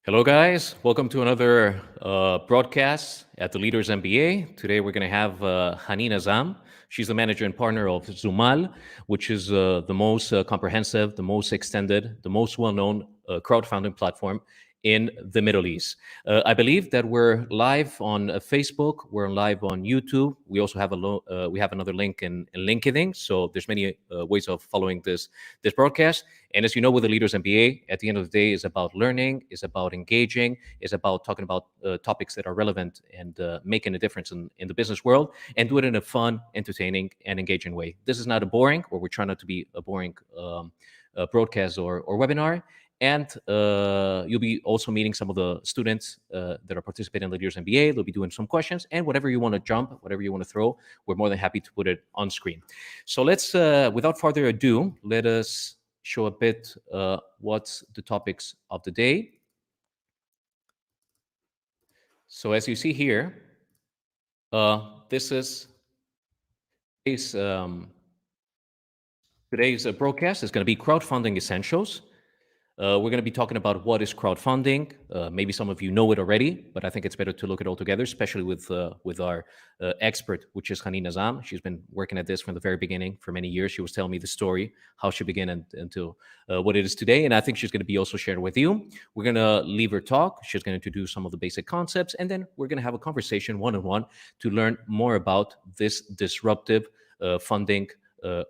Hello, guys. Welcome to another broadcast at the Leaders MBA. Today, we're going to have Hanin Azzam. She's the manager and partner of Zoomal, which is the most comprehensive, the most extended, the most well-known crowdfunding platform in the Middle East. I believe that we're live on Facebook. We're live on YouTube. We also have we have another link in LinkedIn. So there's many ways of following this broadcast. And as you know, with the Leaders MBA, at the end of the day, is about learning, is about engaging, is about talking about topics that are relevant and making a difference in the business world, and do it in a fun, entertaining, and engaging way. This is not a boring, or we're trying not to be a boring broadcast or webinar. And you'll be also meeting some of the students that are participating in the Leaders MBA. They'll be doing some questions, and whatever you want to jump, whatever you want to throw, we're more than happy to put it on screen. So let's, without further ado, let us show a bit what's the topics of the day. So as you see here, this is today's broadcast is going to be crowdfunding essentials. We're going to be talking about what is crowdfunding. Maybe some of you know it already, but I think it's better to look at it all together, especially with our expert, which is Hanin Azzam. She's been working at this from the very beginning for many years. She was telling me the story, how she began until what it is today. And I think she's going to be also shared with you. We're going to leave her talk. She's going to introduce some of the basic concepts, and then we're going to have a conversation one-on-one to learn more about this disruptive funding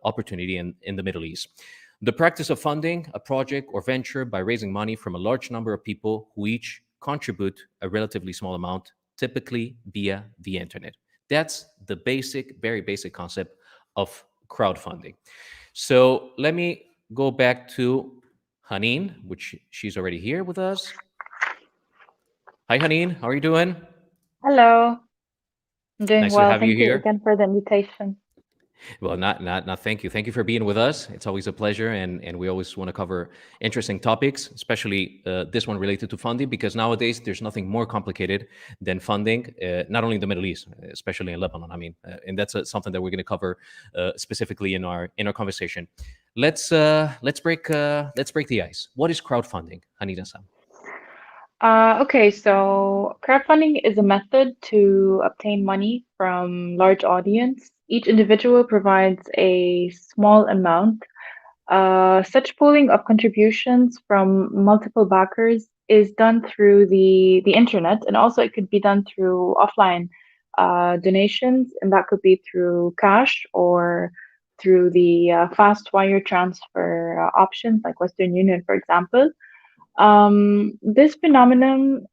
opportunity in the Middle East. The practice of funding a project or venture by raising money from a large number of people who each contribute a relatively small amount, typically via the internet. That's the basic, very basic concept of crowdfunding. So let me go back to Hanin, which she's already here with us. Hi, Hanin. How are you doing? Hello. I'm doing Nice well. to have Thank you you here. again for the invitation. Well, not thank you. Thank you for being with us. It's always a pleasure, and we always want to cover interesting topics, especially this one related to funding, because nowadays there's nothing more complicated than funding, not only in the Middle East, especially in Lebanon. I mean, and that's something that we're going to cover specifically in our conversation. Let's break the ice. What is crowdfunding, Hanin Azzam? Okay, so crowdfunding is a method to obtain money from large audience. Each individual provides a small amount. Such pooling of contributions from multiple backers is done through the internet, and also it could be done through offline donations, and that could be through cash or through the fast wire transfer options like Western Union, for example. This phenomenon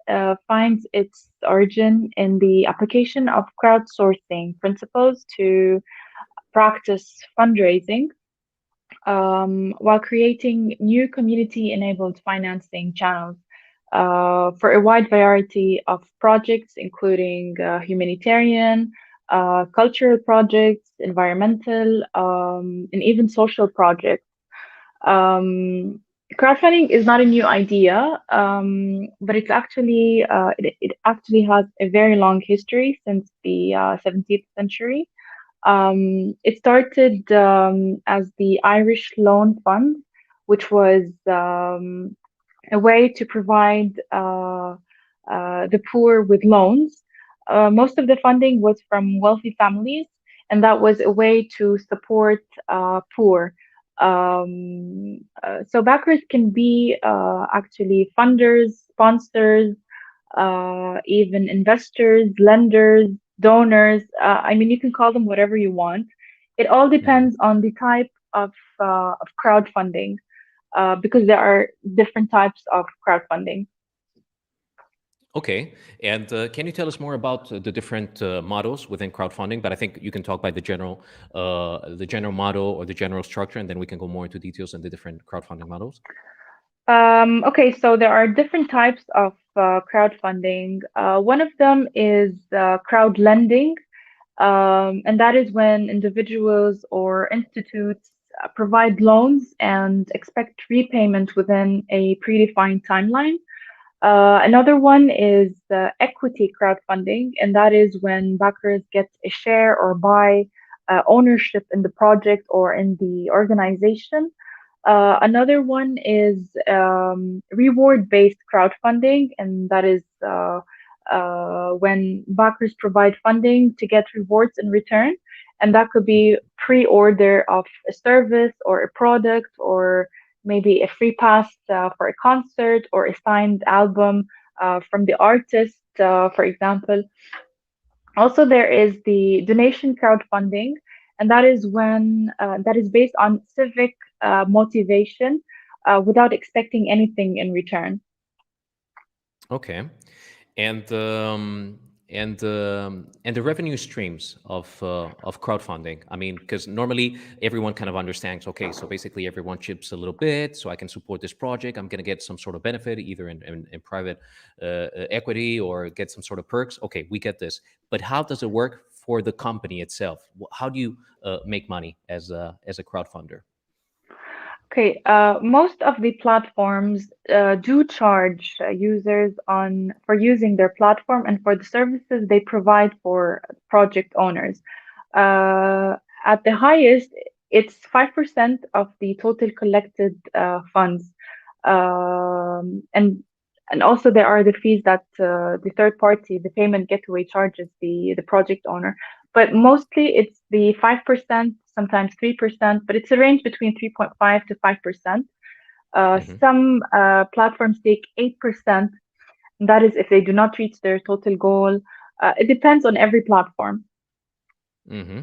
finds its origin in the application of crowdsourcing principles to practice fundraising while creating new community-enabled financing channels for a wide variety of projects, including humanitarian, cultural projects, environmental, and even social projects. Crowdfunding is not a new idea, but it actually has a very long history since the 17th century. It started as the Irish Loan Fund, which was a way to provide the poor with loans. Most of the funding was from wealthy families, and that was a way to support poor. So backers can be actually funders, sponsors, even investors, lenders, donors. I mean, you can call them whatever you want. It all depends on the type of crowdfunding, because there are different types of crowdfunding. Okay, and can you tell us more about the different models within crowdfunding? But I think you can talk by the general model or the general structure, and then we can go more into details on the different crowdfunding models. Okay, so there are different types of crowdfunding. One of them is crowd lending, and that is when individuals or institutes provide loans and expect repayment within a predefined timeline. Another one is equity crowdfunding, and that is when backers get a share or buy ownership in the project or in the organization. Another one is reward-based crowdfunding, and that is when backers provide funding to get rewards in return. And that could be pre-order of a service or a product, or maybe a free pass for a concert, or a signed album from the artist, for example. Also, there is the donation crowdfunding, and that is when that is based on civic motivation without expecting anything in return. Okay. And and the revenue streams of crowdfunding. I mean, because normally everyone kind of understands. Okay, so basically everyone chips a little bit, so I can support this project. I'm going to get some sort of benefit, either in private equity or get some sort of perks. Okay, we get this. But how does it work for the company itself? How do you make money as a crowdfunder? Okay, most of the platforms do charge users on for using their platform and for the services they provide for project owners. Uh, at the highest, it's 5% of the total collected funds. And also there are the fees that the third party, the payment gateway, charges the project owner. But mostly it's the 5%, sometimes 3%, but it's a range between 3.5 to 5%. Hmm. Some platforms take 8%. That is if they do not reach their total goal. It depends on every platform. Hmm.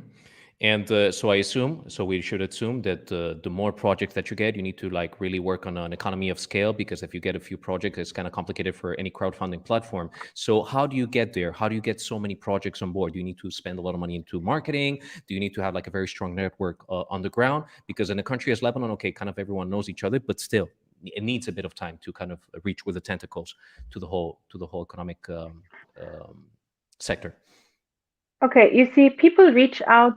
And so I assume, so we should assume that the more projects that you get, you need to like really work on an economy of scale, because if you get a few projects, it's kind of complicated for any crowdfunding platform. So how do you get there? How do you get so many projects on board? Do you need to spend a lot of money into marketing? Do you need to have like a very strong network on the ground? Because in a country as Lebanon, okay, kind of everyone knows each other, but still, it needs a bit of time to kind of reach with the tentacles to the whole economic sector. Okay, you see, people reach out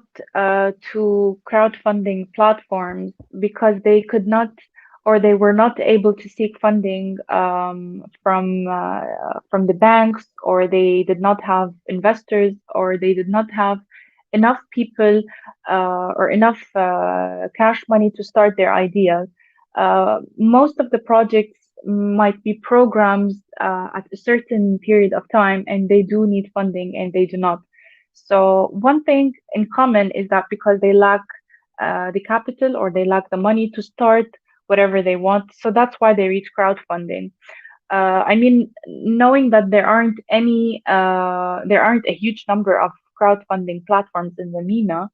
to crowdfunding platforms because they could not, or they were not able to seek funding from the banks, or they did not have investors, or they did not have enough people or enough cash money to start their ideas. Most of the projects might be programs at a certain period of time, and they do need funding, and they do not. So one thing in common is that because they lack the capital, or they lack the money to start whatever they want, so that's why they reach crowdfunding. I mean, knowing that there aren't a huge number of crowdfunding platforms in the MENA,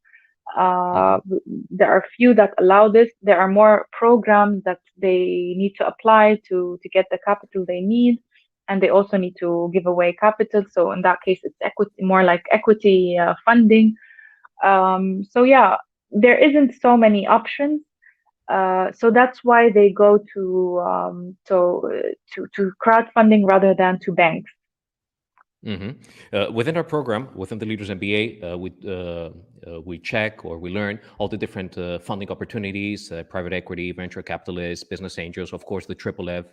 uh, Hmm. there are few that allow this. There are more programs that they need to apply to get the capital they need, and they also need to give away capital. So in that case, it's equity, more like equity funding. So yeah, there isn't so many options. So that's why they go to crowdfunding rather than to banks. Hmm. Within our program, within the Leaders MBA, we check or we learn all the different funding opportunities, private equity, venture capitalists, business angels, of course, the 𝗶𝗶,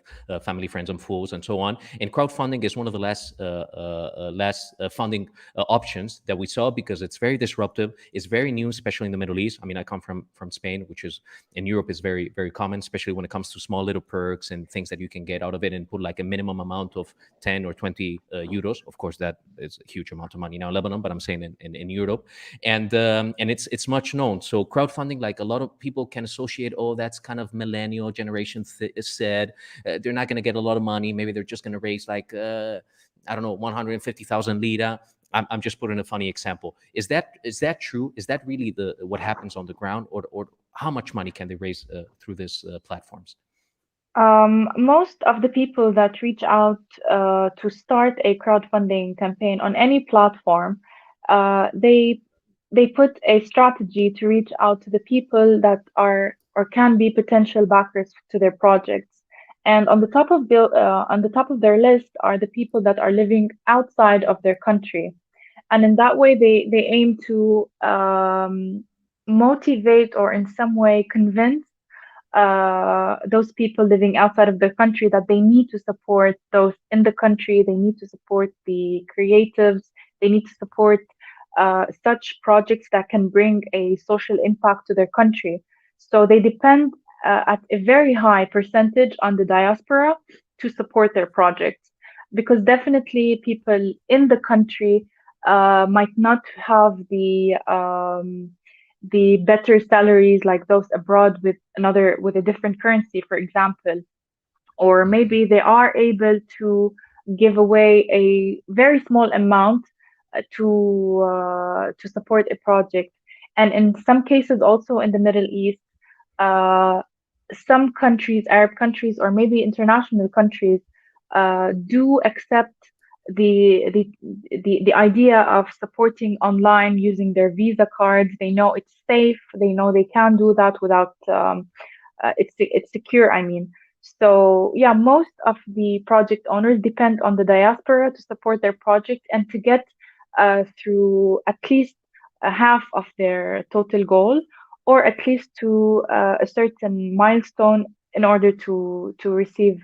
family, friends, and fools, and so on. And crowdfunding is one of the last funding options that we saw, because it's very disruptive. It's very new, especially in the Middle East. I mean, I come from Spain, which is in Europe is very, very common, especially when it comes to small little perks and things that you can get out of it, and put like a minimum amount of 10 or 20 euros. Of course, that is a huge amount of money now in Lebanon, but I'm saying in Europe, and it's much known. So crowdfunding, like a lot of people can associate, oh, that's kind of millennial generation said they're not going to get a lot of money. Maybe they're just going to raise like I don't know, 150,000 lira. I'm just putting a funny example. Is that true? Is that really the what happens on the ground, or how much money can they raise through these platforms? Most of the people that reach out to start a crowdfunding campaign on any platform, they put a strategy to reach out to the people that are or can be potential backers to their projects. And on the top of their list are the people that are living outside of their country. And in that way, they aim to motivate, or in some way convince those people living outside of their country that they need to support those in the country. They need to support the creatives. They need to support such projects that can bring a social impact to their country. So they depend at a very high percentage on the diaspora to support their projects, because definitely people in the country might not have the better salaries like those abroad with a different currency, for example, or maybe they are able to give away a very small amount to support a project. And in some cases, also in the Middle East, uh, some countries, Arab countries, or maybe international countries, do accept the, the the idea of supporting online using their Visa cards. They know it's safe. They know they can do that without it's secure. I mean, so yeah, most of the project owners depend on the diaspora to support their project and to get through at least a half of their total goal, or at least to a certain milestone in order to receive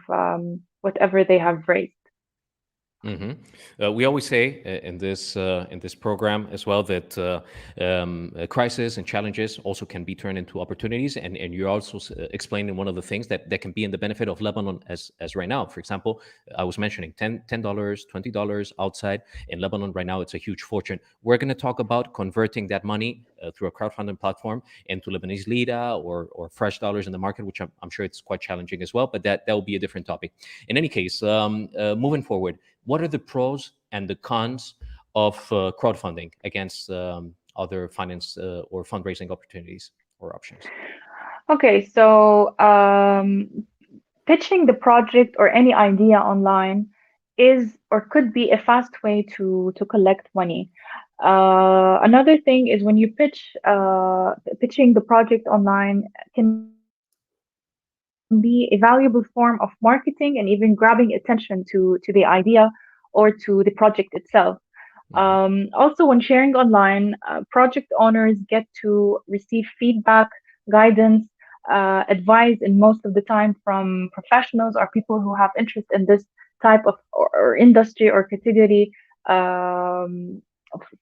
whatever they have raised. We always say in this program as well that crisis and challenges also can be turned into opportunities, and you're also explaining one of the things that can be in the benefit of Lebanon as right now. For example, I was mentioning $10, $20 outside in Lebanon right now. It's a huge fortune. We're going to talk about converting that money through a crowdfunding platform into Lebanese lira or fresh dollars in the market, which I'm sure it's quite challenging as well. But that will be a different topic. In any case, moving forward, what are the pros and the cons of crowdfunding against other finance or fundraising opportunities or options? Okay, so pitching the project or any idea online is or could be a fast way to collect money. Another thing is when you pitching the project online can be a valuable form of marketing and even grabbing attention to the idea or to the project itself. Also, when sharing online, project owners get to receive feedback, guidance, advice, and most of the time from professionals or people who have interest in this type of or industry or category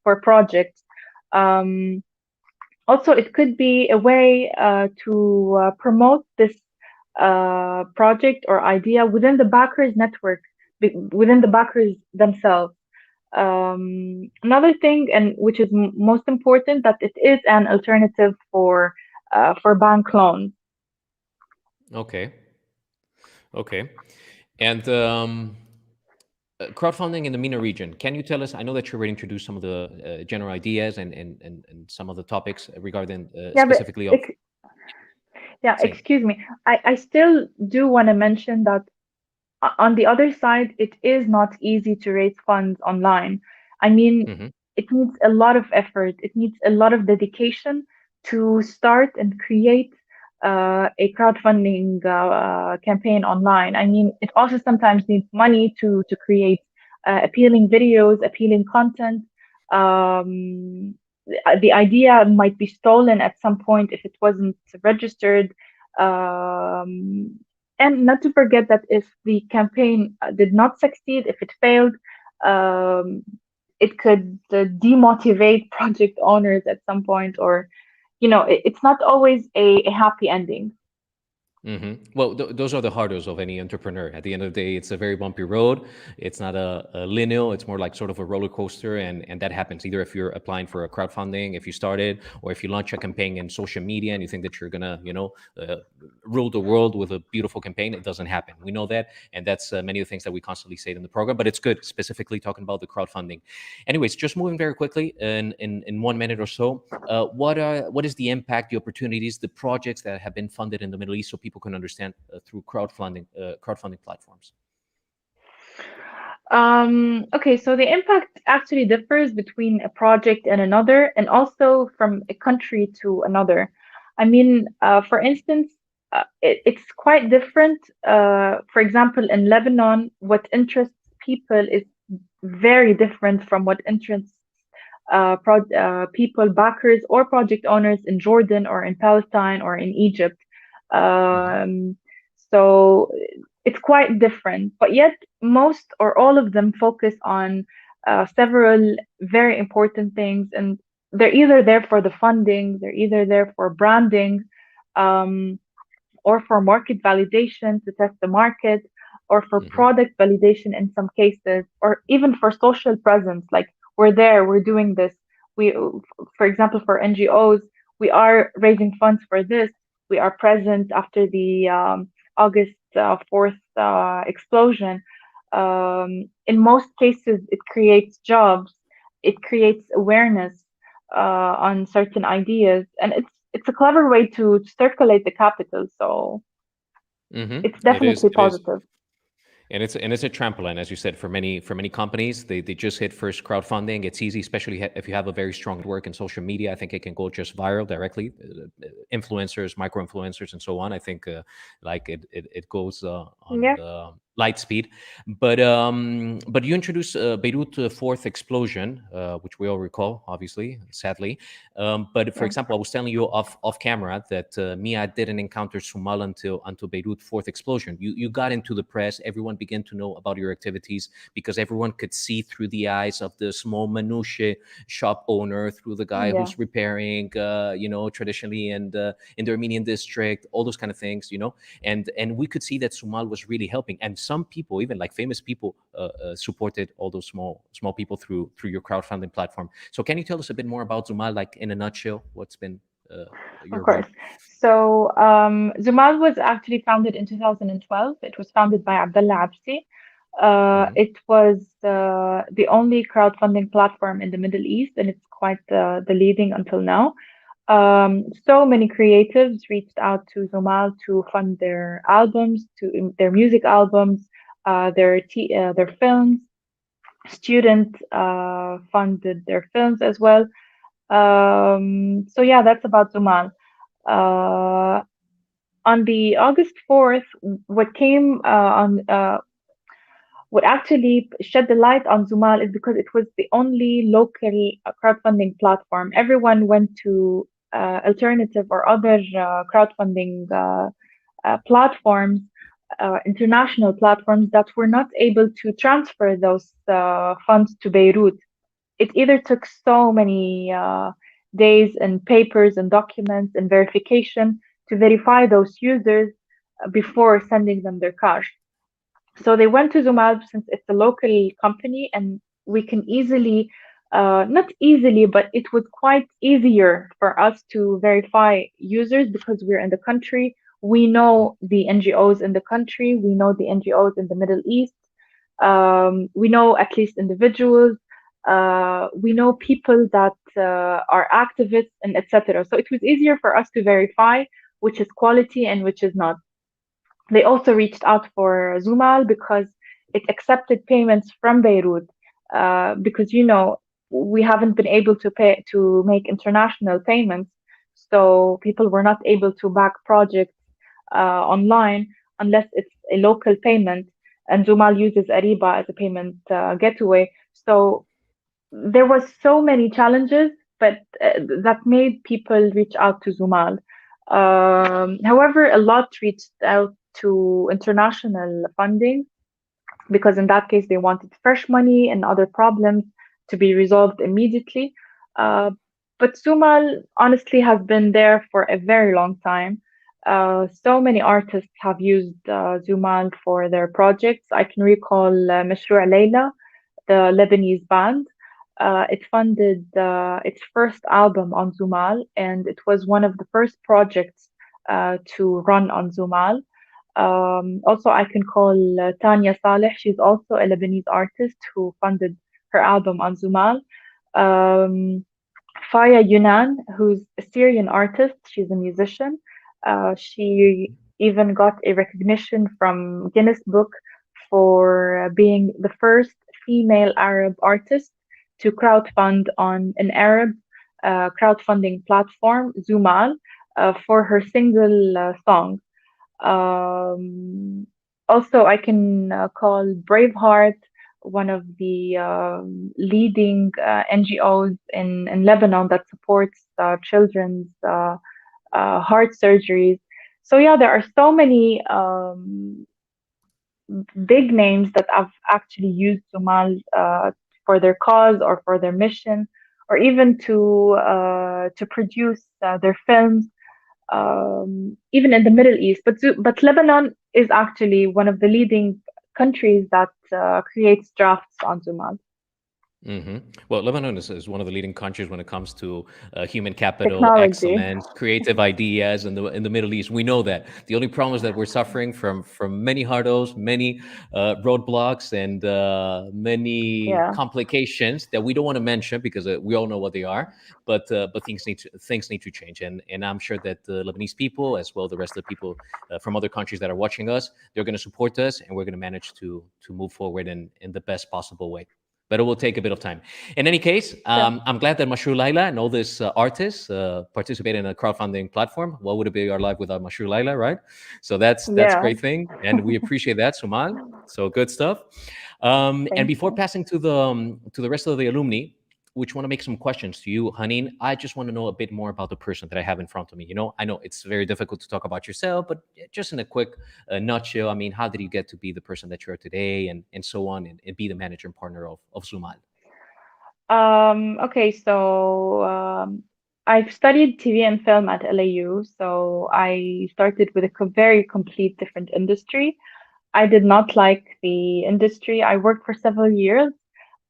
for projects. Also, it could be a way to promote this project or idea within the backers network, within the backers themselves. Another thing, and which is most important, that it is an alternative for bank loans. Okay. And crowdfunding in the MENA region, can you tell us, I know that you already introduced some of the general ideas and some of the topics regarding specifically of... Excuse me. I still do want to mention that on the other side, it is not easy to raise funds online. I mean, it needs a lot of effort. It needs a lot of dedication to start and create a crowdfunding campaign online. I mean, it also sometimes needs money to create appealing videos, appealing content. The idea might be stolen at some point if it wasn't registered. And not to forget that if the campaign did not succeed, if it failed, it could demotivate project owners at some point, or, it's not always a happy ending. Well, those are the hurdles of any entrepreneur. At the end of the day, it's a very bumpy road. It's not a linear. It's more like sort of a roller coaster, and that happens either if you're applying for a crowdfunding, if you started, or if you launch a campaign in social media and you think that you're gonna, rule the world with a beautiful campaign. It doesn't happen. We know that, and that's many of the things that we constantly say in the program. But it's good, specifically talking about the crowdfunding. Anyways, just moving very quickly in 1 minute or so. What is the impact, the opportunities, the projects that have been funded in the Middle East, so people can understand through crowdfunding platforms? Okay, so the impact actually differs between a project and another, and also from a country to another. I mean, for instance, it's quite different. For example, in Lebanon, what interests people is very different from what interests people, backers, or project owners in Jordan or in Palestine or in Egypt. So it's quite different, but yet most or all of them focus on several very important things, and they're either there for the funding, they're either there for branding, or for market validation to test the market, or for product validation in some cases, or even for social presence. Like we're there, we're doing this. We, for example, for NGOs, we are raising funds for this. We are present after the August 4th explosion. In most cases, it creates jobs, it creates awareness on certain ideas, and it's a clever way to circulate the capital. So it's It is. definitely It is. positive. And it's a trampoline, as you said, for many companies. They just hit first crowdfunding. It's easy, especially if you have a very strong network in social media. I think it can go just viral directly. Influencers, micro influencers, and so on. I think like it goes on Yeah, the light speed. But you introduced Beirut fourth explosion, which we all recall, obviously, sadly. But for yeah. example, I was telling you off camera that Mia didn't encounter Zoomal until Beirut fourth explosion. You got into the press. Everyone began to know about your activities because everyone could see through the eyes of the small minutiae shop owner, through the guy Yeah. who's repairing, traditionally and in the Armenian district, all those kind of things, and we could see that Zoomal was really helping, and some people, even like famous people, supported all those small people through your crowdfunding platform. So can you tell us a bit more about Zoomal, like in a nutshell, what's been Of your role? course. So Zoomal was actually founded in 2012. It was founded by 𝗵𝗷𝗆. It was the only crowdfunding platform in the Middle East, and it's quite the leading until now. So many creatives reached out to Zoomal to fund their albums, to their music albums, their films. Students funded their films as well. So yeah, that's about Zoomal. Uh, on the August 4th, what actually shed the light on Zoomal is because it was the only local crowdfunding platform. Everyone went to alternative or other crowdfunding platforms, international platforms that were not able to transfer those funds to Beirut. It either took so many days and papers and documents and verification to verify those users before sending them their cash. So they went to Zoomal since it's a local company, and we can easily, not easily, but it was quite easier for us to verify users because we're in the country. We know the NGOs in the country. We know the NGOs in the Middle East. We know at least individuals. We know people that are activists and etc. So it was easier for us to verify which is quality and which is not. They also reached out for Zoomal because it accepted payments from Beirut. Because we haven't been able to make international payments, so people were not able to back projects online unless it's a local payment. And Zoomal uses 𝗟𝗏 as a payment gateway. So there was so many challenges, but that made people reach out to Zoomal. However, a lot reached out to international funding because in that case they wanted fresh money and other problems to be resolved immediately. But Zoomal honestly has been there for a very long time. So many artists have used Zoomal for their projects. I can recall مشروع ليلى, the Lebanese band. It funded its first album on Zoomal, and it was one of the first projects to run on Zoomal. Also, I can call Tanya Saleh. She's also a Lebanese artist who funded her album on Zoomal. Faya Yunan, who's a Syrian artist, she's a musician. She even got a recognition from Guinness Book for being the first female Arab artist to crowdfund on an Arab crowdfunding platform, Zoomal, for her single song. Also, I can call Braveheart, one of the leading NGOs in Lebanon that supports children's heart surgeries. So yeah, there are so many big names that have actually used Zoomal for their cause or for their mission, or even to produce their films. even in the Middle East. But Lebanon is actually one of the leading countries that creates drafts on Zoomal. Well, Lebanon is one of the leading countries when it comes to human capital, Technology. excellence, creative ideas in the Middle East. We know that. The only problem is that we're suffering from many hurdles, many roadblocks, and many complications that we don't want to mention because we all know what they are. But things need to change, and I'm sure that the Lebanese people, as well the rest of the people from other countries that are watching us, they're going to support us, and we're going to manage to move forward in the best possible way. But it will take a bit of time. In any case, I'm glad that 𝗪𝗏 and all these artists participate in a crowdfunding platform. What would it be our life without 𝗪𝗏, right? So that's a great thing, and we appreciate that, Zoomal. So good stuff. And before passing to the rest of the alumni, which want to make some questions to you, Hanin, I just want to know a bit more about the person that I have in front of me. You know, I know it's very difficult to talk about yourself, but just in a quick nutshell, I mean, how did you get to be the person that you are today, and so on, and be the manager and partner of Zoomal? Okay, so I've studied TV and film at LAU, so I started with a very complete different industry. I did not like the industry. I worked for several years,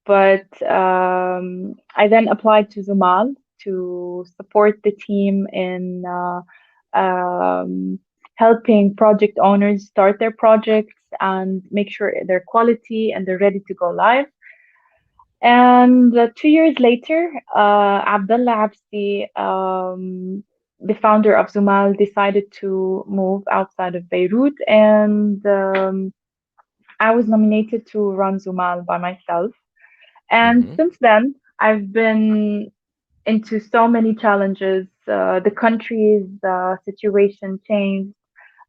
but I then applied to Zoomal to support the team in helping project owners start their projects and make sure they're quality and they're ready to go live. And 2 years later, 𝗵𝗶𝗃 𝗵𝗶, the founder of Zoomal, decided to move outside of Beirut, and I was nominated to run Zoomal by myself. And since then, I've been into so many challenges. The country's situation changed.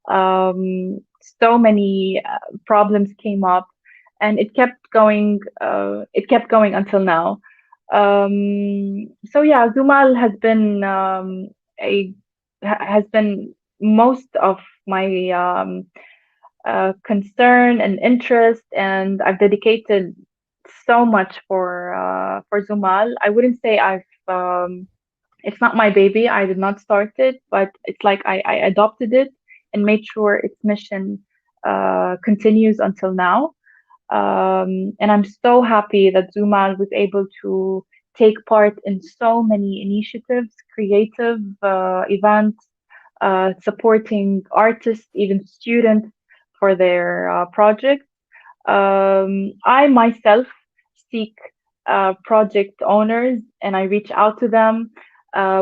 So many problems came up, and it kept going. It kept going until now. So yeah, Zoomal has been most of my concern and interest, and I've dedicated so much for Zoomal. I wouldn't say it's not my baby. I did not start it, but it's like I adopted it and made sure its mission continues until now. And I'm so happy that Zoomal was able to take part in so many initiatives, creative events, supporting artists, even students for their projects. I myself seek project owners, and I reach out to them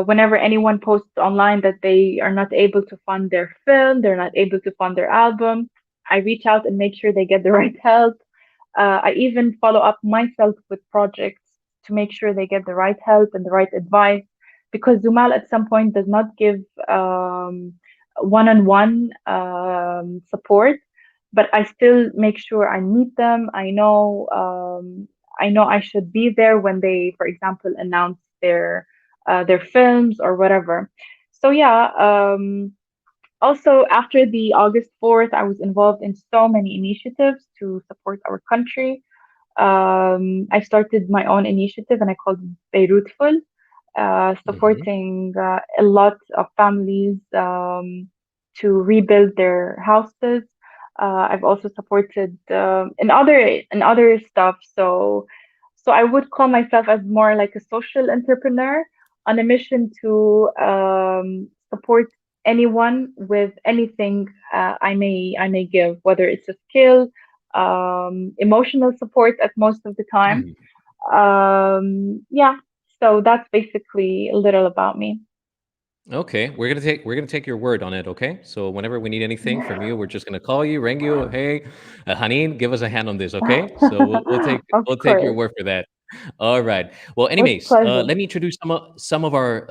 whenever anyone posts online that they are not able to fund their film, they're not able to fund their album. I reach out and make sure they get the right help. I even follow up myself with projects to make sure they get the right help and the right advice, because Zoomal at some point does not give one-on-one support, but I still make sure I meet them. I know I should be there when they, for example, announce their films or whatever. So yeah. Also, after the August 4th, I was involved in so many initiatives to support our country. I started my own initiative, and I called it 𝗵𝗏, supporting a lot of families to rebuild their houses. I've also supported in other stuff. So I would call myself as more like a social entrepreneur on a mission to support anyone with anything I may give, whether it's a skill, emotional support at most of the time. Yeah, so that's basically a little about me. Okay, we're gonna take your word on it. Okay, so whenever we need anything from you, we're just gonna call you, ring you. Hey, Hanin, give us a hand on this. Okay, so we'll take your word for that. All right. Well, anyways, let me introduce some of our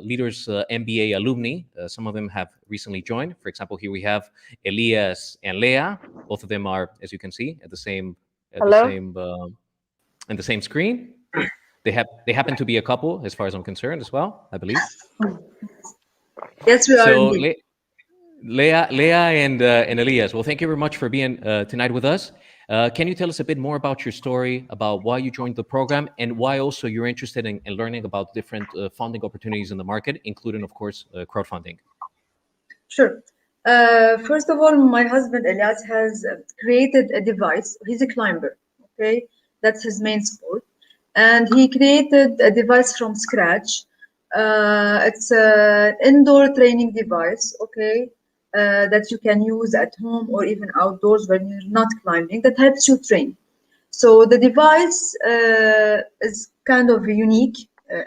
leaders, MBA alumni. Some of them have recently joined. For example, here we have Elias and Leah. Both of them are, as you can see, at the same in the same screen. They happen to be a couple, as far as I'm concerned, as well, I believe. Yes, we are. So, Leah and Elias, well, thank you very much for being tonight with us. Can you tell us a bit more about your story, about why you joined the program, and why also you're interested in learning about different funding opportunities in the market, including, of course, crowdfunding? Sure. First of all, my husband Elias has created a device. He's a climber, okay? That's his main sport. And he created a device from scratch. It's an indoor training device, okay, that you can use at home or even outdoors when you're not climbing, that helps you train. So the device is kind of unique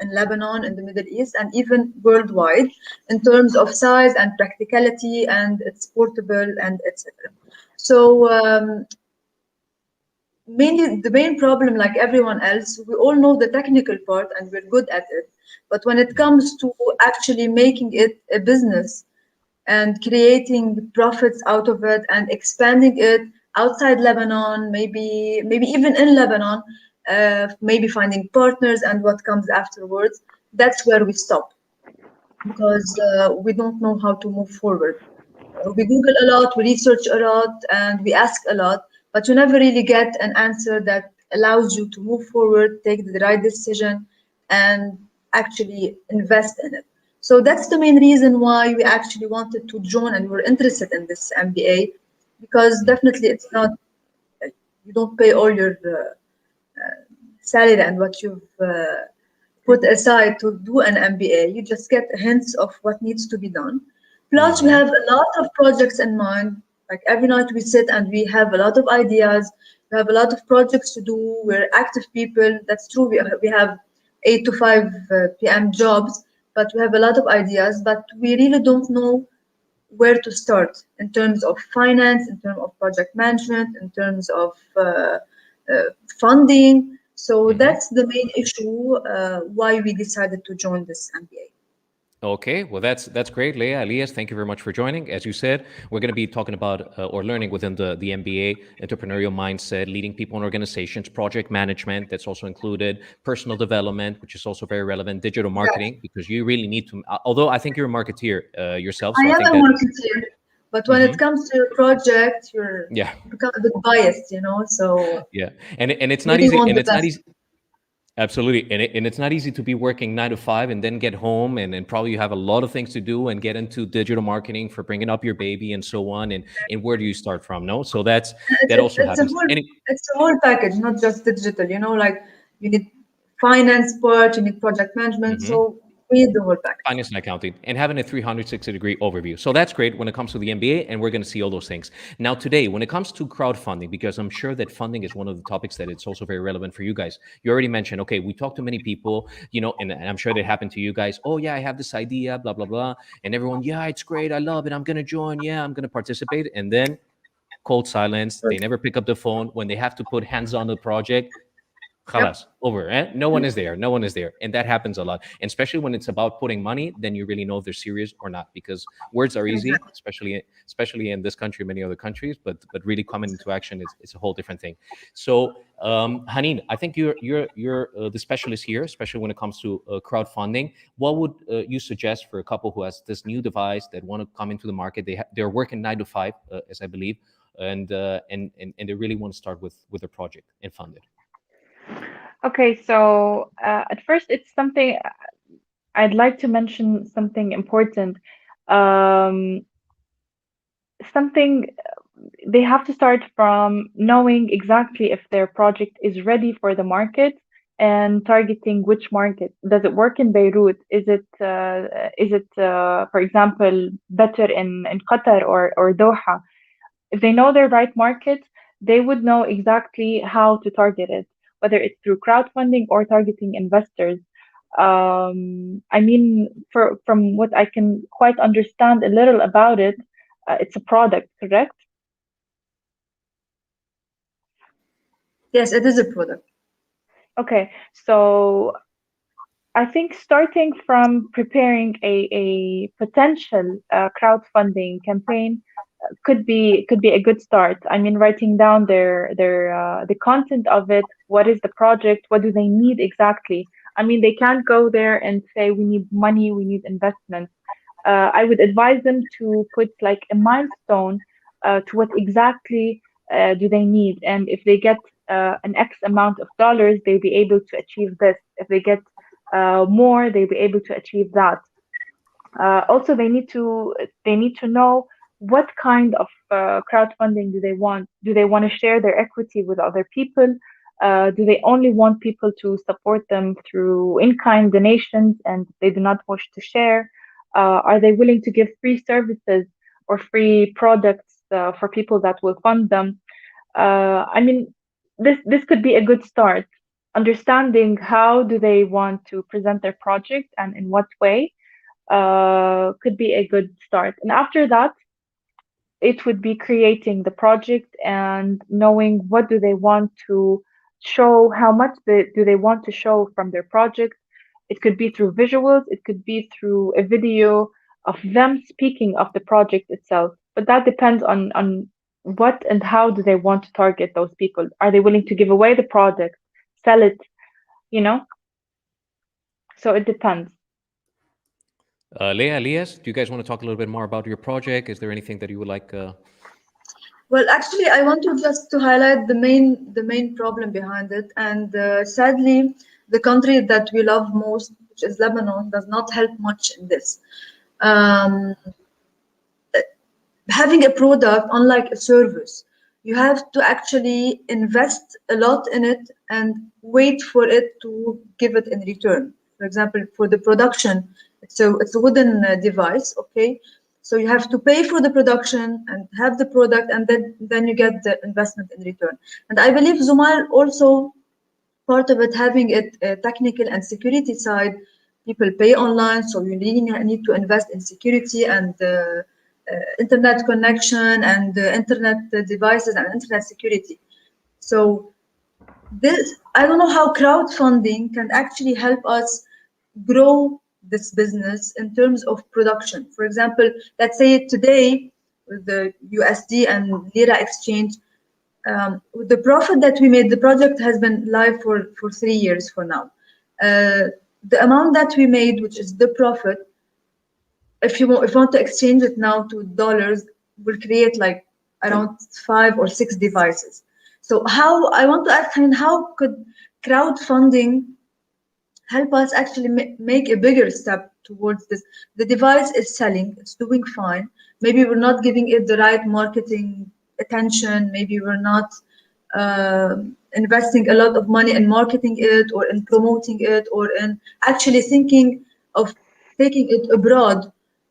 in Lebanon, in the Middle East, and even worldwide in terms of size and practicality, and it's portable and etc. So mainly the main problem, like everyone else, we all know the technical part and we're good at it. But when it comes to actually making it a business and creating profits out of it and expanding it outside Lebanon, maybe even in Lebanon, maybe finding partners and what comes afterwards, that's where we stop, because we don't know how to move forward. We Google a lot, we research a lot, and we ask a lot, but you never really get an answer that allows you to move forward, take the right decision, and actually invest in it. So that's the main reason why we actually wanted to join and we're interested in this MBA, because definitely it's not, you don't pay all your salary and what you've put aside to do an MBA. You just get hints of what needs to be done. Plus, we have a lot of projects in mind. Like every night we sit and we have a lot of ideas. We have a lot of projects to do. We're active people. That's true. We have 8 to 5 p.m. jobs, but we have a lot of ideas. But we really don't know where to start in terms of finance, in terms of project management, in terms of funding. So that's the main issue why we decided to join this MBA. Okay, well, that's great, Leah. Elias, thank you very much for joining. As you said, we're going to be talking about or learning within the MBA, entrepreneurial mindset, leading people and organizations, project management, that's also included, personal development, which is also very relevant, digital marketing, because you really need to, although I think you're a marketeer yourself. So I think am a marketeer, but when it comes to your project, you become a bit biased, you know, so. Yeah, and it's not easy, and it's not easy. Absolutely. And it's not easy to be working 9 to 5 and then get home and probably you have a lot of things to do and get into digital marketing for bringing up your baby and so on. And where do you start from? No, so that also happens. It's a whole package, not just digital, you know, like you need finance part, you need project management. So we need the whole package. Finance and accounting, and having a 360-degree overview. So that's great when it comes to the MBA, and we're going to see all those things. Now today, when it comes to crowdfunding, because I'm sure that funding is one of the topics that it's also very relevant for you guys. You already mentioned, okay, we talked to many people, you know, and I'm sure that happened to you guys. Oh yeah, I have this idea, blah, blah, blah. And everyone, yeah, it's great. I love it. I'm going to join. Yeah, I'm going to participate. And then cold silence. They never pick up the phone. When they have to put hands on the project, khalas, over. No one is there. No one is there. And that happens a lot. And especially when it's about putting money, then you really know if they're serious or not, because words are easy, especially in this country, many other countries, but really coming into action is a whole different thing. So Hanin, I think you're the specialist here, especially when it comes to crowdfunding. What would you suggest for a couple who has this new device that want to come into the market? They're working 9 to 5, as I believe, and they really want to start with a project and fund it. Okay, so at first it's something I'd like to mention something important. Something they have to start from knowing exactly if their project is ready for the market and targeting which market. Does it work in Beirut? Is it for example, better in Qatar or Doha? If they know their right market, they would know exactly how to target it, whether it's through crowdfunding or targeting investors. I mean, from what I can quite understand a little about it, it's a product, correct? Yes, it is a product. Okay, so I think starting from preparing a potential crowdfunding campaign could be a good start. I mean, writing down the content of it. What is the project? What do they need exactly? I mean, they can't go there and say we need money, we need investment. I would advise them to put like a milestone to what exactly do they need? And if they get an X amount of dollars, they'll be able to achieve this. If they get more, they'll be able to achieve that. Also, they need to know what kind of crowdfunding do they want. Do they want to share their equity with other people? Do they only want people to support them through in-kind donations and they do not wish to share? Are they willing to give free services or free products for people that will fund them? I mean, this could be a good start. Understanding how do they want to present their project and in what way could be a good start. And after that, it would be creating the project and knowing what do they want to show, how much do they want to show from their project. It could be through visuals, it could be through a video of them speaking of the project itself. But that depends on what and how do they want to target those people. Are they willing to give away the product, sell it, you know? So it depends. Leah, Elias, do you guys want to talk a little bit more about your project? Is there anything that you would like? Well, actually, I want to just to highlight the main problem behind it, and sadly, the country that we love most, which is Lebanon, does not help much in this. Having a product, unlike a service, you have to actually invest a lot in it and wait for it to give it in return. For example, for the production, it's a wooden device, okay? So you have to pay for the production and have the product, and then you get the investment in return. And I believe Zoomal also, part of it having it technical and security side, people pay online, so you really need to invest in security and internet connection and internet devices and internet security. So this, I don't know how crowdfunding can actually help us grow this business in terms of production. For example, let's say today with the USD and Lira exchange, with the profit that we made, the project has been live for 3 years for now. The amount that we made, which is the profit, if you want to exchange it now to dollars, will create like around 5 or 6 devices. So I want to ask, how could crowdfunding help us actually make a bigger step towards this? The device is selling, it's doing fine. Maybe we're not giving it the right marketing attention. Maybe we're not investing a lot of money in marketing it or in promoting it or in actually thinking of taking it abroad.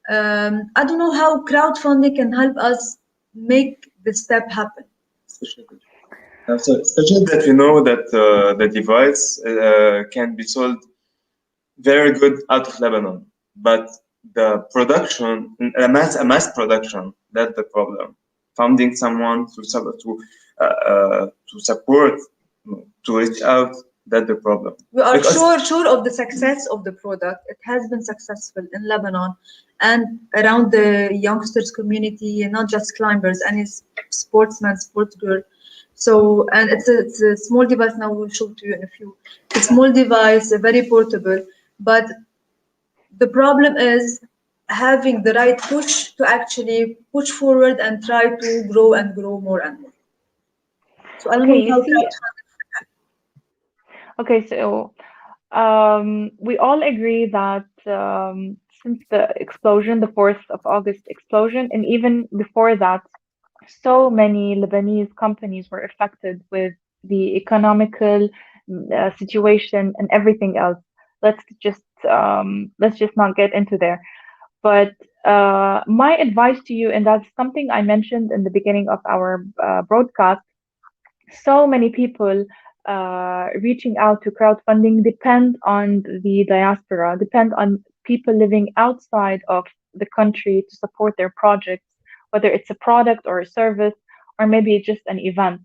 I don't know how crowdfunding can help us make this step happen. So especially that we know that the device can be sold very good out of Lebanon, but the production, a mass production, that's the problem. Finding someone to support, to reach out, that's the problem. We are sure of the success of the product. It has been successful in Lebanon and around the youngsters community, and not just climbers, any sportsman, sports girl. So, and it's a small device. Now we'll show to you in a few. It's a small device, very portable, but the problem is having the right push to actually push forward and try to grow and grow more and more. So I don't know how Okay, so we all agree that since the explosion, the 4th of August explosion, and even before that, so many Lebanese companies were affected with the economical situation and everything else. Let's just not get into there. But my advice to you, and that's something I mentioned in the beginning of our broadcast, so many people reaching out to crowdfunding depend on the diaspora, depend on people living outside of the country to support their projects, whether it's a product or a service, or maybe just an event.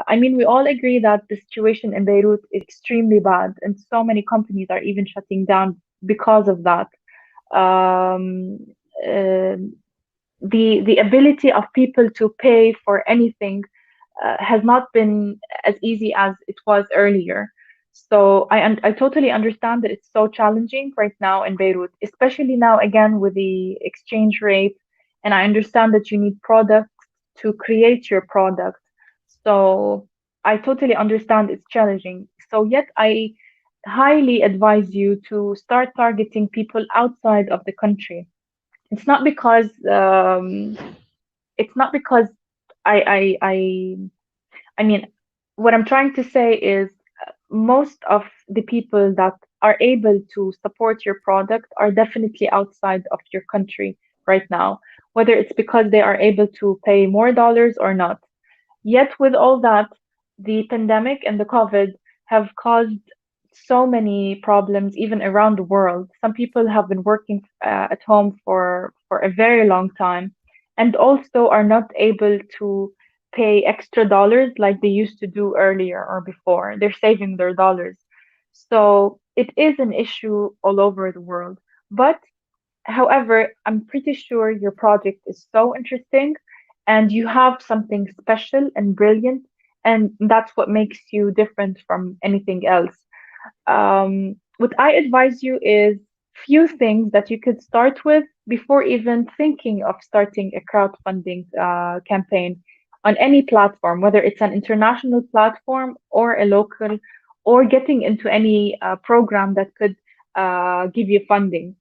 I mean, we all agree that the situation in Beirut is extremely bad, and so many companies are even shutting down because of that. The ability of people to pay for anything has not been as easy as it was earlier. So I totally understand that it's so challenging right now in Beirut, especially now again with the exchange rate. And I understand that you need products to create your product. So I totally understand it's challenging. So yet I highly advise you to start targeting people outside of the country. It's not because it's not because I mean, what I'm trying to say is most of the people that are able to support your product are definitely outside of your country right now, whether it's because they are able to pay more dollars or not. Yet, with all that, the pandemic and the COVID have caused so many problems, even around the world. Some people have been working at home for a very long time and also are not able to pay extra dollars like they used to do earlier or before. They're saving their dollars. So it is an issue all over the world. But however, I'm pretty sure your project is so interesting and you have something special and brilliant, and that's what makes you different from anything else. What I advise you is few things that you could start with before even thinking of starting a crowdfunding campaign on any platform, whether it's an international platform or a local, or getting into any program that could give you funding.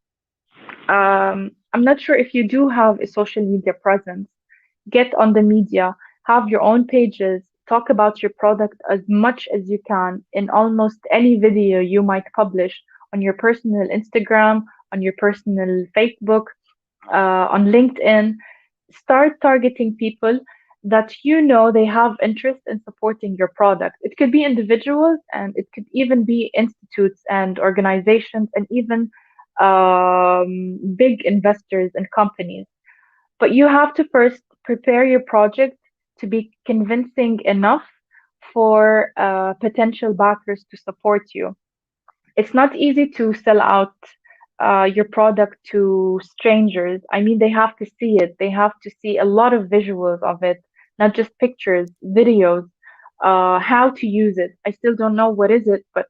I'm not sure if you do have a social media presence. Get on the media, have your own pages, talk about your product as much as you can in almost any video you might publish on your personal Instagram, on your personal Facebook, on LinkedIn. Start targeting people that you know they have interest in supporting your product. It could be individuals and it could even be institutes and organizations and even big investors and companies. But you have to first prepare your project to be convincing enough for potential backers to support you. It's not easy to sell out your product to strangers. I mean, they have to see it. They have to see a lot of visuals of it, not just pictures, videos, how to use it. I still don't know what is it, but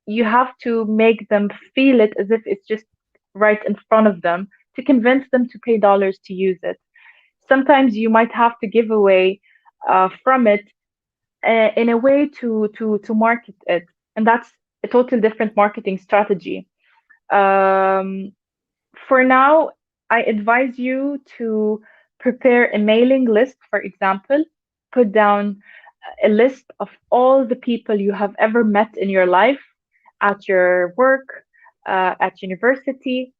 you have to make them feel it as if it's just right in front of them to convince them to pay dollars to use it. Sometimes you might have to give away from it in a way to market it, and that's a totally different marketing strategy. For now, I advise you to prepare a mailing list, for example. Put down a list of all the people you have ever met in your life, at your work, at university,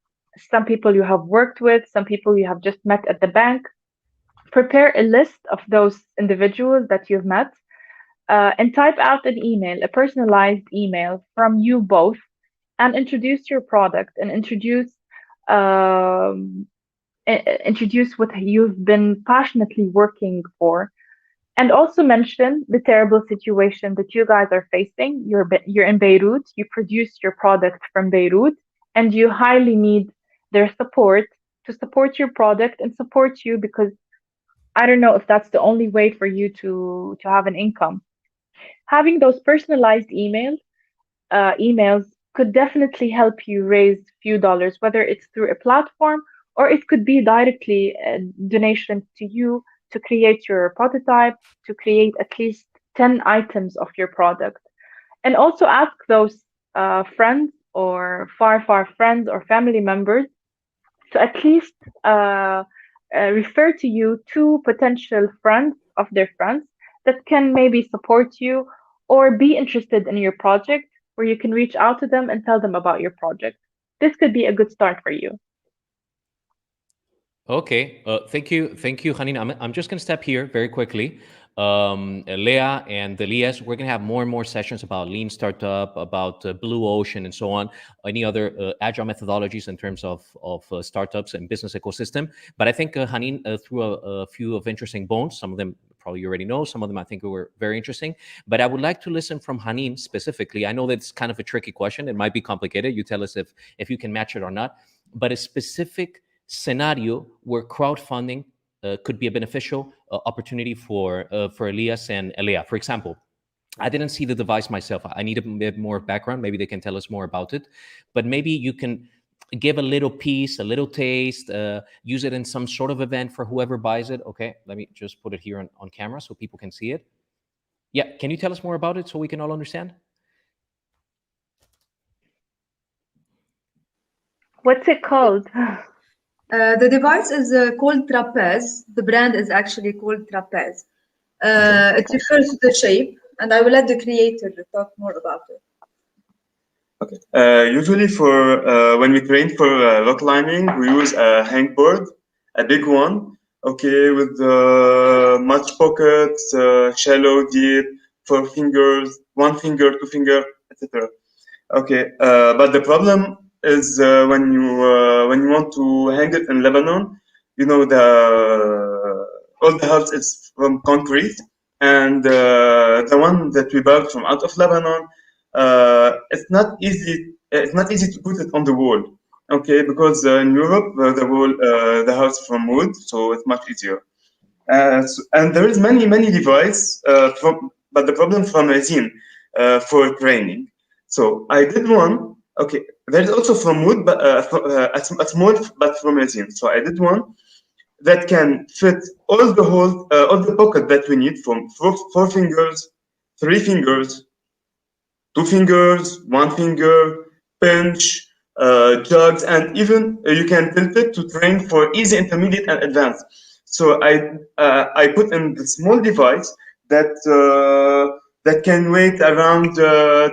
some people you have worked with, some people you have just met at the bank. Prepare a list of those individuals that you've met and type out an email, a personalized email from you both, and introduce your product and um, introduce what you've been passionately working for, and also mention the terrible situation that you guys are facing. You're in Beirut, you produce your product from Beirut, and you highly need their support to support your product and support you, because I don't know if that's the only way for you to have an income. Having those personalized emails could definitely help you raise few dollars, whether it's through a platform or it could be directly donations to you to create your prototype, to create at least 10 items of your product. And also ask those friends or far friends or family members to at least refer to you two potential friends of their friends that can maybe support you or be interested in your project, where you can reach out to them and tell them about your project. This could be a good start for you. Okay, thank you, Hanin. I'm just going to step here very quickly. Leah and Elias, we're going to have more and more sessions about lean startup, about blue ocean, and so on. Any other agile methodologies in terms of startups and business ecosystem. But I think Hanin threw a few of interesting bones. Some of them probably you already know. Some of them I think were very interesting. But I would like to listen from Hanin specifically. I know that's kind of a tricky question. It might be complicated. You tell us if you can match it or not. But a specific scenario where crowdfunding could be a beneficial opportunity for Elias and Elia. For example, I didn't see the device myself. I need a bit more background. Maybe they can tell us more about it. But maybe you can give a little piece, a little taste, use it in some sort of event for whoever buys it. Okay, let me just put it here on camera so people can see it. Yeah, can you tell us more about it so we can all understand? What's it called? The device is called 𝗵𝗵𝗃. The brand is actually called 𝗵𝗵𝗃. It refers to the shape, and I will let the creator talk more about it. Okay. Usually for when we train for rock climbing, we use a hangboard, a big one, okay, with much pockets, shallow, deep, 4 fingers, 1 finger, 2 finger, etc. Okay, but the problem is when you want to hang it in Lebanon, you know, all the house is from concrete, and the one that we bought from out of Lebanon, it's not easy. It's not easy to put it on the wall, okay? Because in Europe, the house is from wood, so it's much easier. And there is many devices but the problem from resin for training. So I did one. Okay, there's also from wood, but a small, but from resin. So I did one that can fit all the pocket that we need, from 4 fingers, 3 fingers, 2 fingers, 1 finger, pinch, jugs, and even you can tilt it to train for easy, intermediate, and advanced. So I put in the small device that can weigh around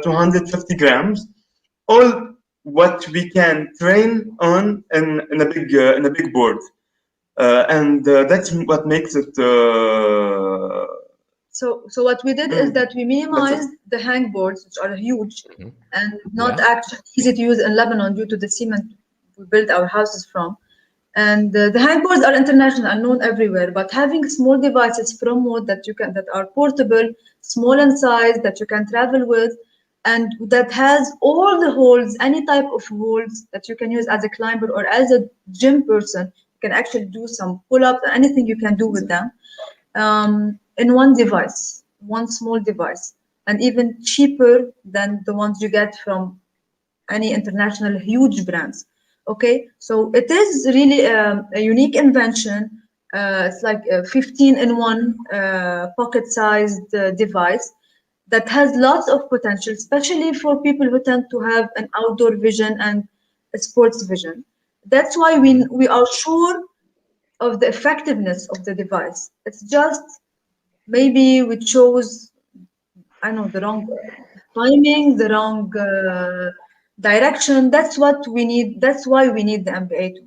250 grams. All what we can train on in a big board, and that's what makes it. So what we did is that we minimized the hangboards, which are huge and not actually easy to use in Lebanon due to the cement we built our houses from. And the hangboards are international and known everywhere, but having small devices from wood that are portable, small in size, that you can travel with, and that has all the holds, any type of holds that you can use as a climber or as a gym person. You can actually do some pull-ups, anything you can do with them. In one device, one small device, and even cheaper than the ones you get from any international huge brands. Okay, so it is really a unique invention. It's like a 15-in-1 pocket-sized device that has lots of potential, especially for people who tend to have an outdoor vision and a sports vision. That's why we are sure of the effectiveness of the device. It's just maybe we chose, I know, the wrong timing, the wrong direction. That's what we need. That's why we need the MBA to.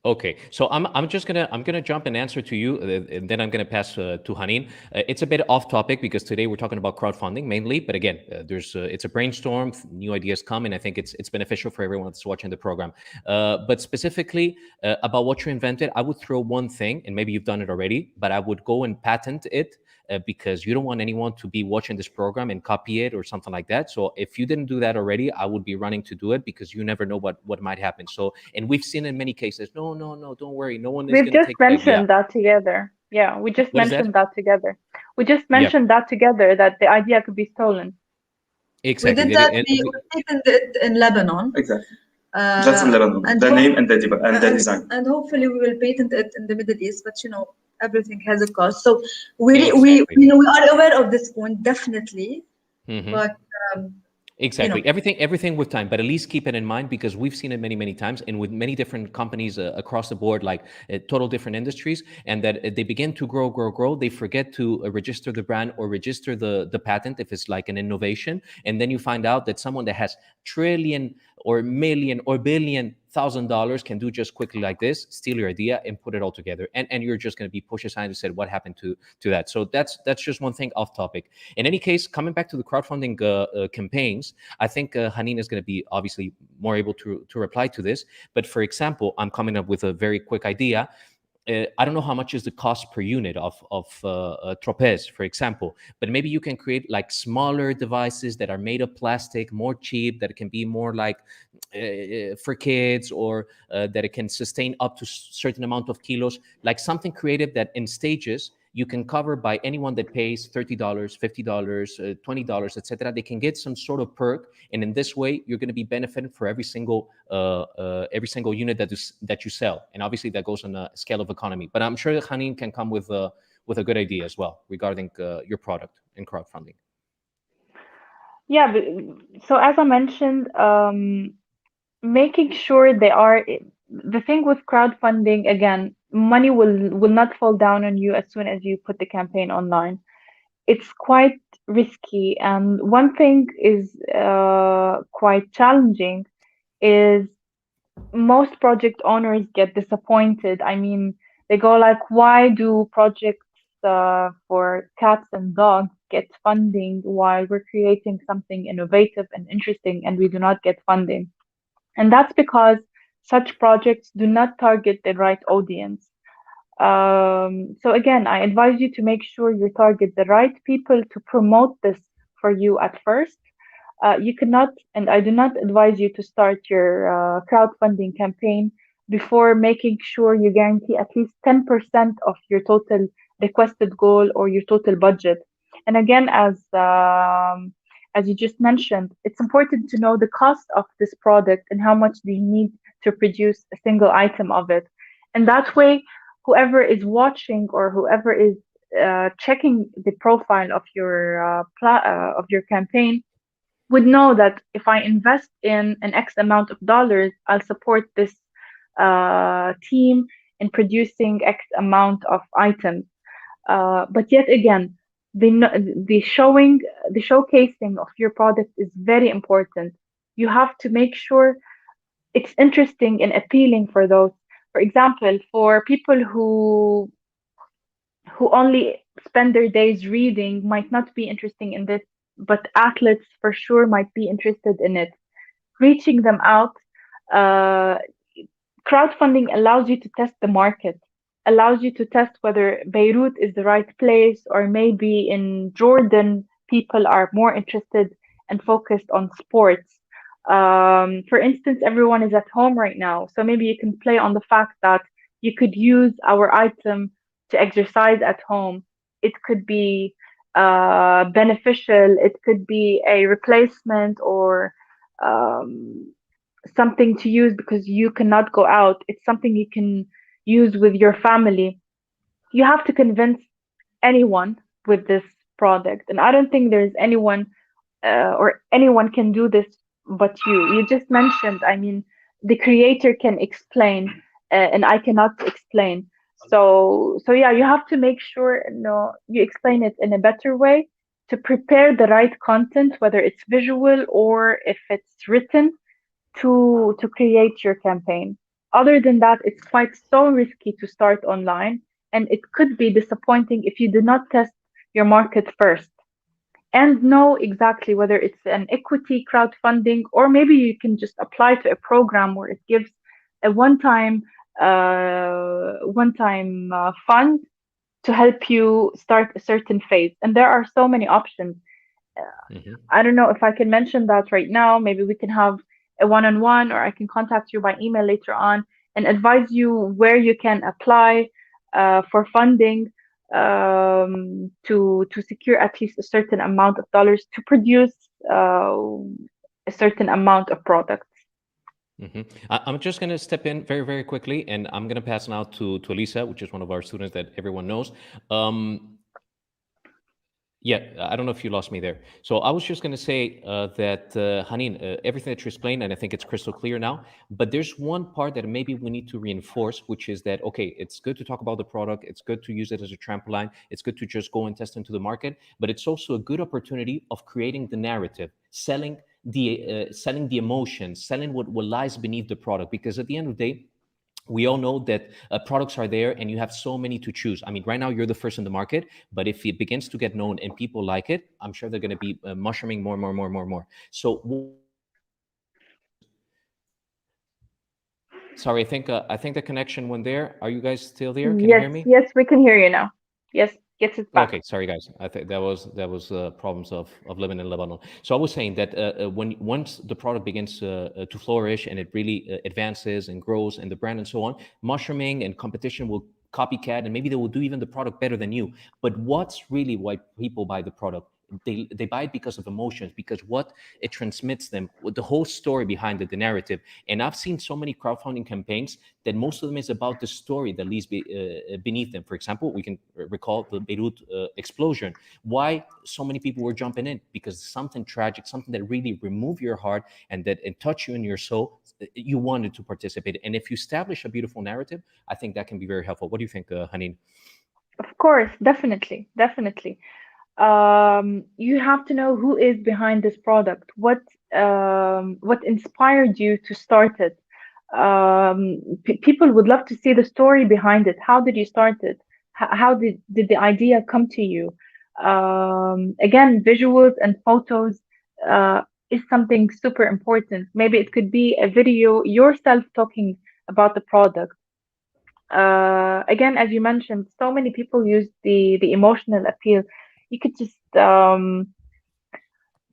Okay, so I'm gonna jump and answer to you, and then I'm gonna pass to Hanin. It's a bit off topic because today we're talking about crowdfunding mainly, but again, it's a brainstorm. New ideas come, and I think it's beneficial for everyone that's watching the program. But specifically about what you invented, I would throw one thing, and maybe you've done it already, but I would go and patent it. Because you don't want anyone to be watching this program and copy it or something like that. So if you didn't do that already, I would be running to do it, because you never know what might happen. So, and we've seen in many cases, no, don't worry, no one is going to take. We've just mentioned that together. Yeah, we just mentioned that together. We just mentioned that together, that the idea could be stolen. Exactly. We did that. We patented it in Lebanon. Exactly. Just in Lebanon, and the name and the design. And hopefully we will patent it in the Middle East, but you know, everything has a cost. So we are aware of this point, definitely. But exactly, everything with time, but at least keep it in mind, because we've seen it many times, and with many different companies across the board, like total different industries, and that they begin to grow, they forget to register the brand or register the patent if it's like an innovation, and then you find out that someone that has trillion or million or billion $1,000 can do just quickly like this, steal your idea and put it all together, and you're just going to be pushed aside and said, what happened to that? So that's just one thing off topic. In any case, coming back to the crowdfunding campaigns, I think Hanin is going to be obviously more able to reply to this. But for example, I'm coming up with a very quick idea. I don't know how much is the cost per unit of 𝗵𝗵𝗃, for example, but maybe you can create like smaller devices that are made of plastic, more cheap, that it can be more like for kids, or that it can sustain up to a certain amount of kilos, like something creative that in stages you can cover by anyone that pays $30, $50, $20, etc. They can get some sort of perk, and in this way, you're going to be benefiting for every single unit that you sell. And obviously, that goes on a scale of economy. But I'm sure that Hanin can come with a good idea as well regarding your product and crowdfunding. Yeah, so as I mentioned, making sure the thing with crowdfunding, again, money will not fall down on you as soon as you put the campaign online. It's quite risky, and one thing is quite challenging is most project owners get disappointed. I mean, they go like, why do projects for cats and dogs get funding while we're creating something innovative and interesting and we do not get funding? And that's because such projects do not target the right audience. So again, I advise you to make sure you target the right people to promote this for you at first. You cannot, and I do not advise you to start your crowdfunding campaign before making sure you guarantee at least 10% of your total requested goal or your total budget. And again, as you just mentioned, it's important to know the cost of this product and how much do you need to produce a single item of it. And that way, whoever is watching or whoever is checking the profile of your campaign would know that if I invest in an X amount of dollars, I'll support this team in producing X amount of items. But yet again, the showcasing of your product is very important. You have to make sure it's interesting and appealing for those. For example, for people who only spend their days reading might not be interesting in this, but athletes for sure might be interested in it. Reaching them out, crowdfunding allows you to test the market, allows you to test whether Beirut is the right place, or maybe in Jordan, people are more interested and focused on sports. For instance, everyone is at home right now, so maybe you can play on the fact that you could use our item to exercise at home. It could be beneficial, it could be a replacement or something to use because you cannot go out. It's something you can use with your family. You have to convince anyone with this product, and I don't think there's anyone or anyone can do this but you just mentioned, I mean, the creator can explain and I cannot explain. So yeah, you have to make sure you explain it in a better way to prepare the right content, whether it's visual or if it's written, to create your campaign. Other than that, it's quite so risky to start online, and it could be disappointing if you do not test your market first and know exactly whether it's an equity crowdfunding, or maybe you can just apply to a program where it gives a one-time fund to help you start a certain phase. And there are so many options. I don't know if I can mention that right now. Maybe we can have a one-on-one, or I can contact you by email later on and advise you where you can apply for funding to secure at least a certain amount of dollars to produce a certain amount of products. I'm just going to step in very, very quickly, and I'm going to pass now to Elisa, which is one of our students that everyone knows. Yeah, I don't know if you lost me there. So I was just going to say that, Hanin, everything that you explained, and I think it's crystal clear now, but there's one part that maybe we need to reinforce, which is that, okay, it's good to talk about the product. It's good to use it as a trampoline. It's good to just go and test into the market, but it's also a good opportunity of creating the narrative, selling the emotions, selling what lies beneath the product. Because at the end of the day, we all know that products are there and you have so many to choose. I mean, right now you're the first in the market, but if it begins to get known and people like it, I'm sure they're going to be mushrooming more. So, sorry, I think the connection went there. Are you guys still there? Can you hear me? Yes, we can hear you now. Yes, it's back. Okay, sorry guys. I think that was problems of living in Lebanon. So I was saying that once the product begins to flourish and it really advances and grows, and the brand and so on, mushrooming and competition will copycat, and maybe they will do even the product better than you. But what's really why people buy the product? They buy it because of emotions, because what it transmits them, the whole story behind it, the narrative. And I've seen so many crowdfunding campaigns that most of them is about the story that leaves beneath them. For example, we can recall the Beirut explosion. Why so many people were jumping in? Because something tragic, something that really removed your heart and that it touched you in your soul, you wanted to participate. And if you establish a beautiful narrative, I think that can be very helpful. What do you think, Hanin? Of course, definitely. You have to know who is behind this product, what inspired you to start it. People would love to see the story behind it. How did you start it? How did the idea come to you? Again, visuals and photos is something super important. Maybe it could be a video yourself talking about the product. Again, as you mentioned, so many people use the emotional appeal. You could just,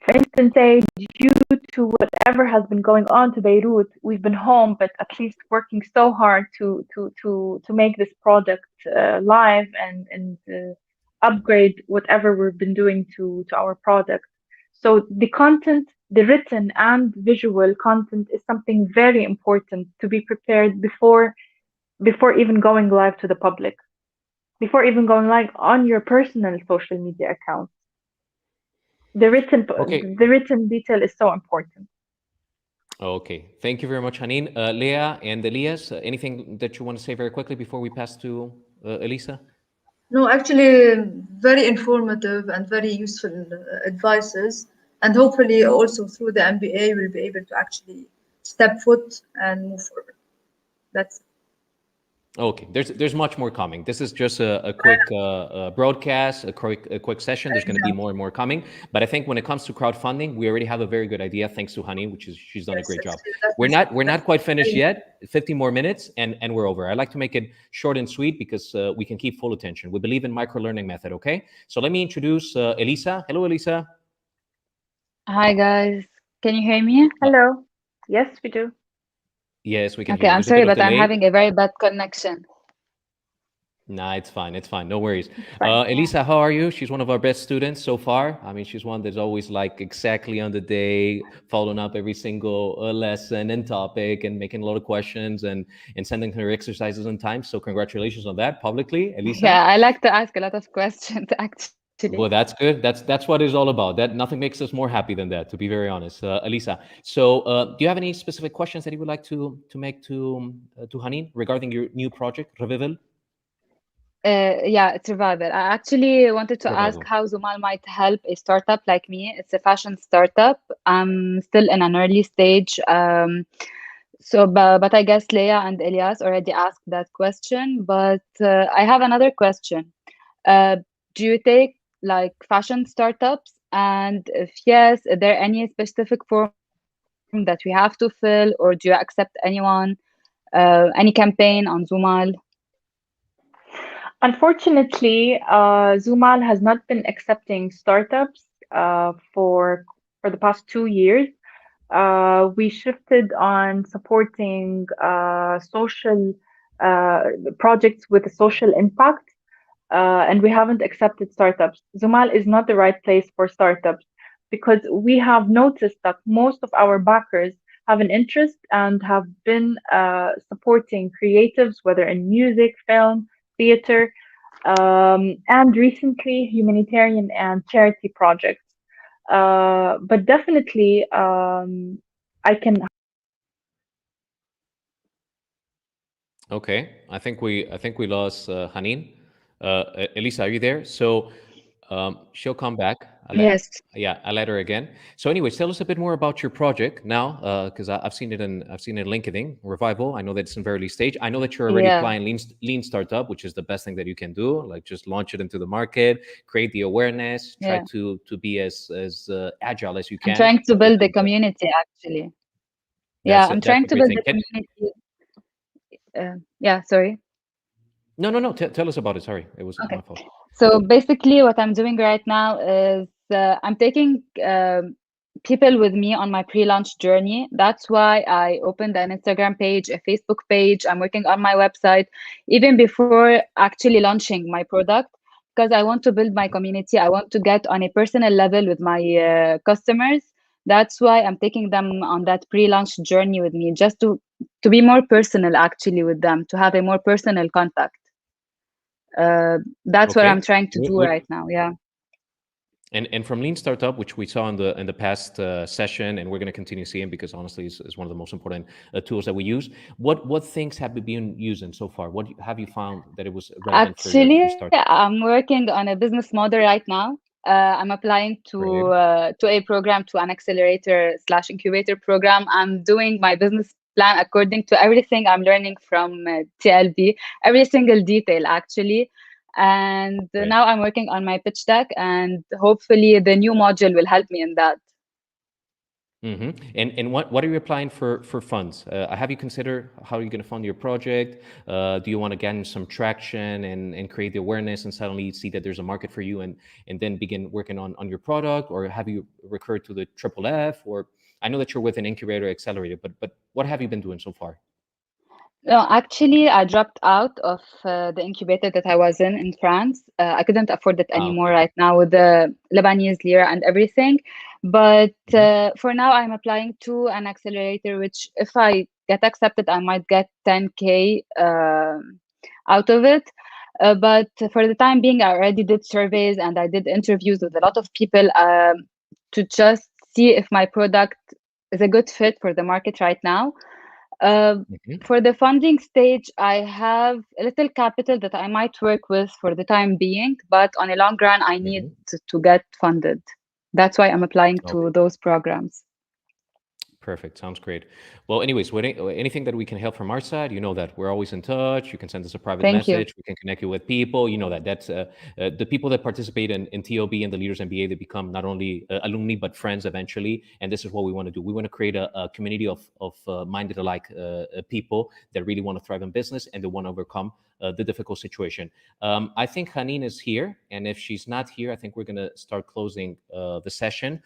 for instance, say, due to whatever has been going on to Beirut, we've been home, but at least working so hard to make this product live and upgrade whatever we've been doing to our product. So the content, the written and visual content, is something very important to be prepared before even going live to the public. Before even going live on your personal social media account. The written detail is so important. Okay, thank you very much, Hanin. Leah and Elias, anything that you want to say very quickly before we pass to Elisa? No, actually, very informative and very useful advices. And hopefully also through the MBA, we'll be able to actually step foot and move forward. That's it. Okay, there's much more coming. This is just a quick broadcast, a quick session. There's going to be more and more coming. But I think when it comes to crowdfunding, we already have a very good idea, thanks to Hanin, she's done a great job. We're not quite finished yet. 50 more minutes and we're over. I like to make it short and sweet because we can keep full attention. We believe in micro-learning method, okay? So let me introduce Elisa. Hello, Elisa. Hi, guys. Can you hear me? Hello. Yes, we do. Yes, we can Okay, hear you. I'm sorry, but I'm having a very bad connection. Nah, it's fine. It's fine. No worries. Elisa, how are you? She's one of our best students so far. I mean, she's one that's always like exactly on the day, following up every single lesson and topic and making a lot of questions and sending her exercises on time. So congratulations on that publicly, Elisa. Yeah, I like to ask a lot of questions, actually. Well, that's good. That's what it's all about. That nothing makes us more happy than that, to be very honest, Elisa. So, do you have any specific questions that you would like to make to Hanin regarding your new project, 𝗶𝗶𝗶? Yeah, it's 𝗶𝗵𝗶. I actually wanted to ask how Zoomal might help a startup like me. It's a fashion startup. I'm still in an early stage. But I guess Leah and Elias already asked that question. But I have another question. Do you take like fashion startups? And if yes, are there any specific form that we have to fill, or do you accept anyone, any campaign on Zoomal? Unfortunately, Zoomal has not been accepting startups for the past 2 years. We shifted on supporting social projects with a social impact. And we haven't accepted startups. Zoomal is not the right place for startups because we have noticed that most of our backers have an interest and have been supporting creatives, whether in music, film, theater, and recently humanitarian and charity projects. But definitely, I can. Okay, I think we lost Hanin. Elisa, are you there? So she'll come back. Yes. Yeah, I'll let her again. So anyways, tell us a bit more about your project now, because I've seen it in LinkedIn, Revival. I know that it's in very early stage. I know that you're already applying lean startup, which is the best thing that you can do. Like just launch it into the market, create the awareness, try to be as agile as you can. I'm trying to build the community, actually. Yeah, I'm trying to build the community. Yeah, sorry. No. Tell us about it. Sorry, it was my fault. So basically, what I'm doing right now is I'm taking people with me on my pre-launch journey. That's why I opened an Instagram page, a Facebook page. I'm working on my website even before actually launching my product, because I want to build my community. I want to get on a personal level with my customers. That's why I'm taking them on that pre-launch journey with me, just to be more personal actually with them, to have a more personal contact. That's what I'm trying to do right now. Yeah. And from Lean Startup, which we saw in the past session, and we're going to continue seeing, because honestly, it's one of the most important tools that we use. What things have you been using so far? What have you found that it was relevant for your startup? I'm working on a business model right now. I'm applying to a program, to an accelerator/incubator program. I'm doing my business plan according to everything I'm learning from TLB, every single detail actually. And now I'm working on my pitch deck, and hopefully the new module will help me in that. And what are you applying for funds? Have you considered how you're going to fund your project? Do you want to gain some traction and create the awareness and suddenly see that there's a market for you and then begin working on your product? Or have you recurred to the 𝗶𝗶? Or I know that you're with an incubator accelerator, but what have you been doing so far? No, actually, I dropped out of the incubator that I was in France. I couldn't afford it anymore right now with the Lebanese lira and everything. But for now, I'm applying to an accelerator, which if I get accepted, I might get 10K out of it. But for the time being, I already did surveys and I did interviews with a lot of people to just see if my product is a good fit for the market right now. For the funding stage, I have a little capital that I might work with for the time being, but on a long run, I need to get funded. That's why I'm applying to those programs. Perfect. Sounds great. Well, anyways, anything that we can help from our side, you know that we're always in touch. You can send us a private message. We can connect you with people. You know that that's the people that participate in TLB and the Leaders MBA, they become not only alumni, but friends eventually. And this is what we want to do. We want to create a community of minded alike people that really want to thrive in business and they want to overcome the difficult situation. I think Hanin is here. And if she's not here, I think we're going to start closing the session.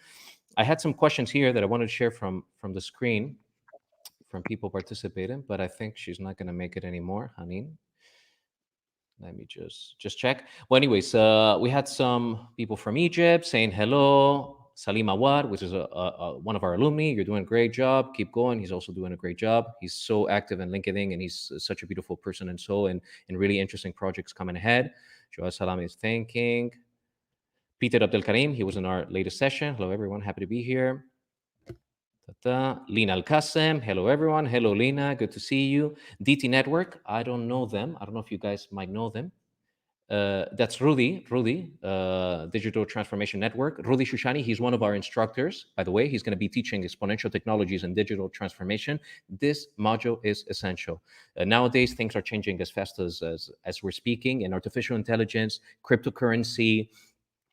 I had some questions here that I wanted to share from the screen from people participating, but I think she's not going to make it anymore. Hanin, let me just check. Well, anyways, we had some people from Egypt saying hello. Salim Awad, which is one of our alumni. You're doing a great job. Keep going. He's also doing a great job. He's so active in LinkedIn, and he's such a beautiful person and soul, and really interesting projects coming ahead. Joel Salam is thanking. Peter Abdelkarim, he was in our latest session. Hello, everyone. Happy to be here. Lina Al-Qassem. Hello, everyone. Hello, Lina. Good to see you. DT Network. I don't know them. I don't know if you guys might know them. That's Rudy, Digital Transformation Network. Rudy Shushani, he's one of our instructors, by the way. He's going to be teaching exponential technologies and digital transformation. This module is essential. Nowadays, things are changing as fast as we're speaking, and artificial intelligence, cryptocurrency,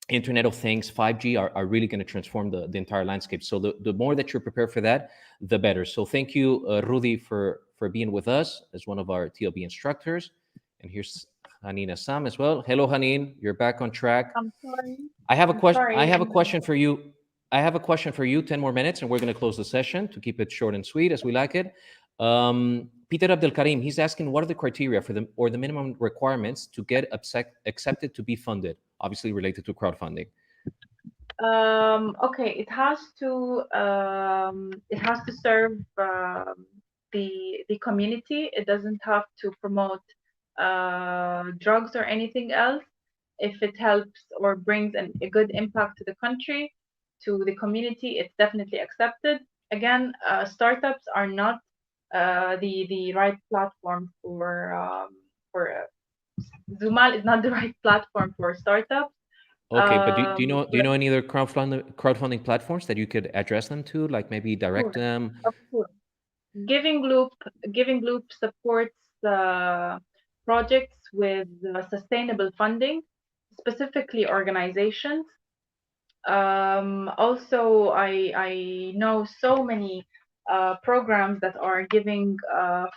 Internet of Things, 5G are really going to transform the entire landscape. So the more that you're prepared for that, the better. So thank you, Rudy, for being with us as one of our TLB instructors. And here's Hanin Azzam as well. Hello, Hanin. You're back on track. I'm sorry. I have a question. I have a question for you. 10 more minutes, and we're going to close the session to keep it short and sweet as we like it. Peter Abdelkarim, he's asking, what are the criteria for the minimum requirements to get accepted to be funded? Obviously related to crowdfunding. Okay, it has to serve the community. It doesn't have to promote drugs or anything else. If it helps or brings a good impact to the country, to the community, it's definitely accepted. Again, startups are not the right platform for Zoomal is not the right platform for startups. Okay, but do you know any other crowdfunding platforms that you could address them to, like maybe direct them? Of course. Giving Loop supports projects with sustainable funding, specifically organizations. Also, I know so many programs that are giving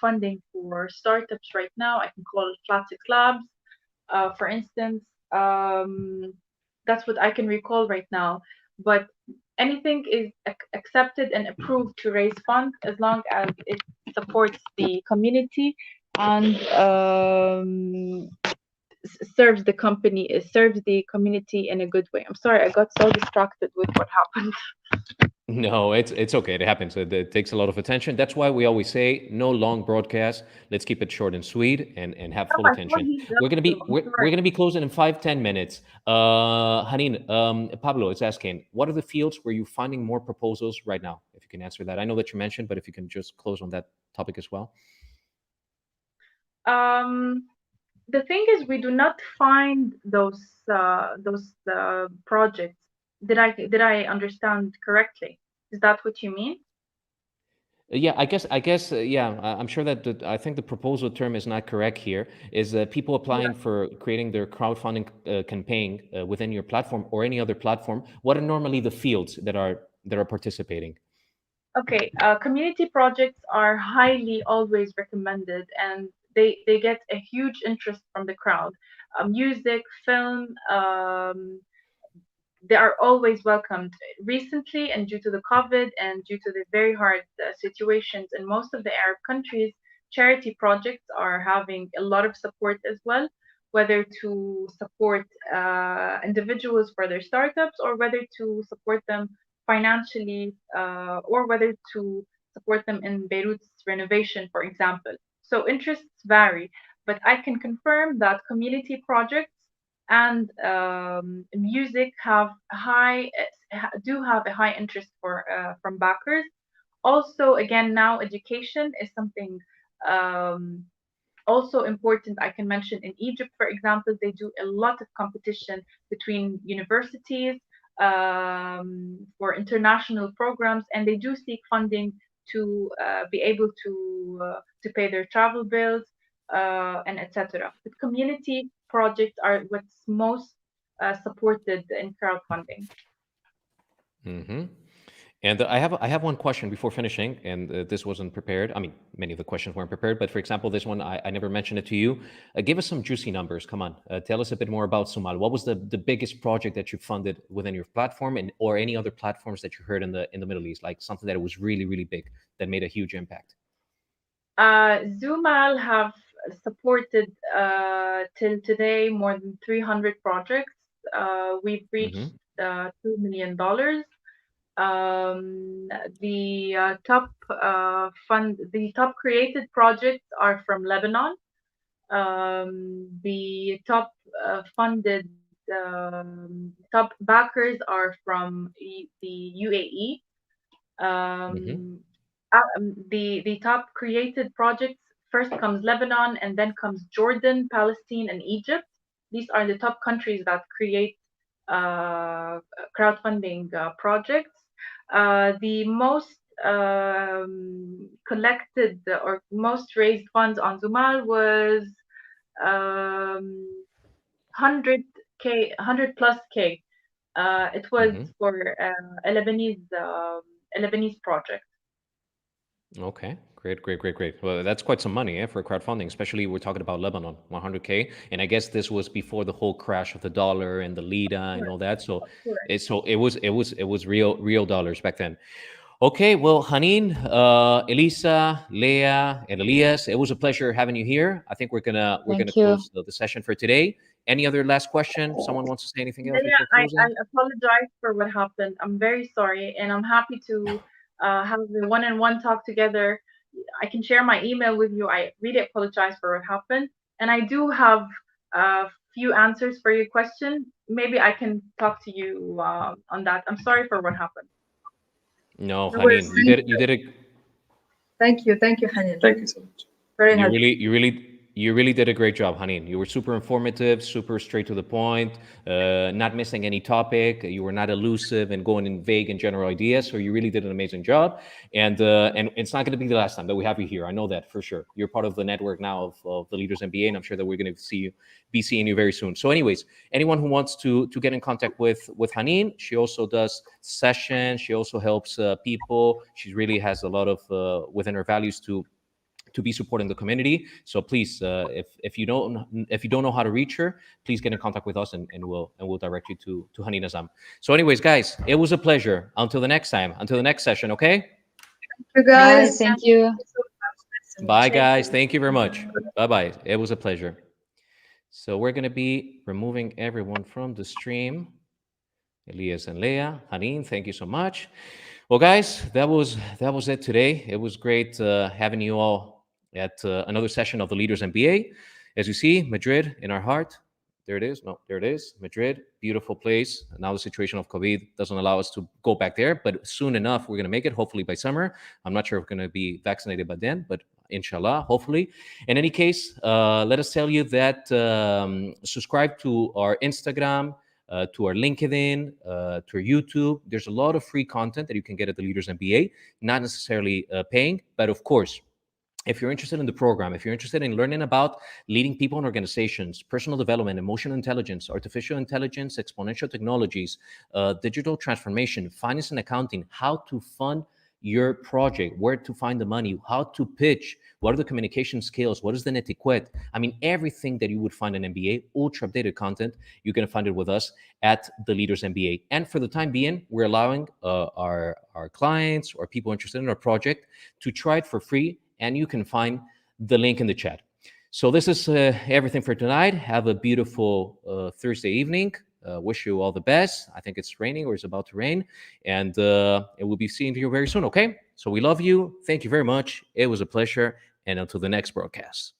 funding for startups right now. I can call Classic Labs, for instance. That's what I can recall right now. But anything is accepted and approved to raise funds as long as it supports the community and serves the community in a good way. I'm sorry, I got so distracted with what happened. No, it's okay. It happens. It takes a lot of attention. That's why we always say no long broadcast. Let's keep it short and sweet and have full attention. We're gonna be closing in 5-10 minutes. Hanin, Pablo is asking, what are the fields where you're finding more proposals right now? If you can answer that. I know that you mentioned, but if you can just close on that topic as well. The thing is, we do not find those projects. Did I understand correctly? Is that what you mean? Yeah, I guess, yeah, I'm sure that I think the proposal term is not correct here, is people applying for creating their crowdfunding campaign within your platform or any other platform. What are normally the fields that are participating? Okay, community projects are highly always recommended, and they get a huge interest from the crowd. Music, film, they are always welcomed. Recently, and due to the COVID and due to the very hard situations in most of the Arab countries, charity projects are having a lot of support as well, whether to support individuals for their startups or whether to support them financially or whether to support them in Beirut's renovation, for example. So interests vary, but I can confirm that community projects and music do have a high interest from backers. Also, again, now education is something also important. I can mention in Egypt, for example, they do a lot of competition between universities for international programs, and they do seek funding to be able to pay their travel bills and etc. But community projects are what's most supported in crowdfunding. Mm-hmm. And I have one question before finishing, and this wasn't prepared. I mean, many of the questions weren't prepared, but for example, this one, I never mentioned it to you. Give us some juicy numbers. Come on, tell us a bit more about Zoomal. What was the biggest project that you funded within your platform, and or any other platforms that you heard in the Middle East, like something that was really, really big, that made a huge impact? Zoomal have supported till today more than 300 projects. We've reached $2 million. The top created projects are from Lebanon. The top funded top backers are from the UAE. The top created projects, first comes Lebanon and then comes Jordan, Palestine, and Egypt. These are the top countries that create crowdfunding projects. The most collected or most raised funds on Zoomal was 100 plus K. It was for a Lebanese project. Okay, great. Well, that's quite some money for crowdfunding, especially we're talking about Lebanon, 100K. And I guess this was before the whole crash of the dollar and the lira and all that. So it was real dollars back then. Okay, well, Hanin, Elisa, Leah, and Elias, it was a pleasure having you here. I think we're gonna close the session for today. Any other last question? Someone wants to say anything else? Yeah, I apologize for what happened. I'm very sorry, and I'm happy to have the one-on-one talk together. I can share my email with you. I really apologize for what happened, and I do have a few answers for your question. Maybe I can talk to you on that. I'm sorry for what happened. No, Hanin, you did it. Thank you, Hanin. Thank you so much. Very happy. You really did a great job, Hanin. You were super informative, super straight to the point, not missing any topic. You were not elusive and going in vague and general ideas. So you really did an amazing job. And it's not going to be the last time that we have you here. I know that for sure. You're part of the network now of the Leaders MBA, and I'm sure that we're going to be seeing you very soon. So anyways, anyone who wants to get in contact with Hanin, she also does sessions. She also helps people. She really has a lot of within her values to to be supporting the community. So please, if you don't know how to reach her, please get in contact with us, and we'll direct you to Hanin Azzam. So anyways, guys, it was a pleasure. Until the next time, until the next session, okay? Thank you, Bye. guys. Thank you. Bye, guys. Thank you very much. Bye-bye. It was a pleasure. So we're going to be removing everyone from the stream. Elias and Leah, Hanin, thank you so much. Well, guys, that was it today. It was great having you all at another session of the Leaders MBA. As you see, Madrid in our heart. There it is. No, there it is. Madrid, beautiful place. Now the situation of COVID doesn't allow us to go back there, but soon enough, we're going to make it, hopefully by summer. I'm not sure if we're going to be vaccinated by then, but inshallah, hopefully. In any case, let us tell you that subscribe to our Instagram, to our LinkedIn, to our YouTube. There's a lot of free content that you can get at the Leaders MBA, not necessarily paying, but of course, if you're interested in the program, if you're interested in learning about leading people and organizations, personal development, emotional intelligence, artificial intelligence, exponential technologies, digital transformation, finance and accounting, how to fund your project, where to find the money, how to pitch, what are the communication skills, what is the netiquette? I mean, everything that you would find in MBA, ultra updated content, you're going to find it with us at the Leaders MBA. And for the time being, we're allowing our clients or people interested in our project to try it for free, and you can find the link in the chat. So this is everything for tonight. Have a beautiful Thursday evening. Wish you all the best. I think it's raining or it's about to rain, and we'll be seeing you very soon, okay? So we love you. Thank you very much. It was a pleasure, and until the next broadcast.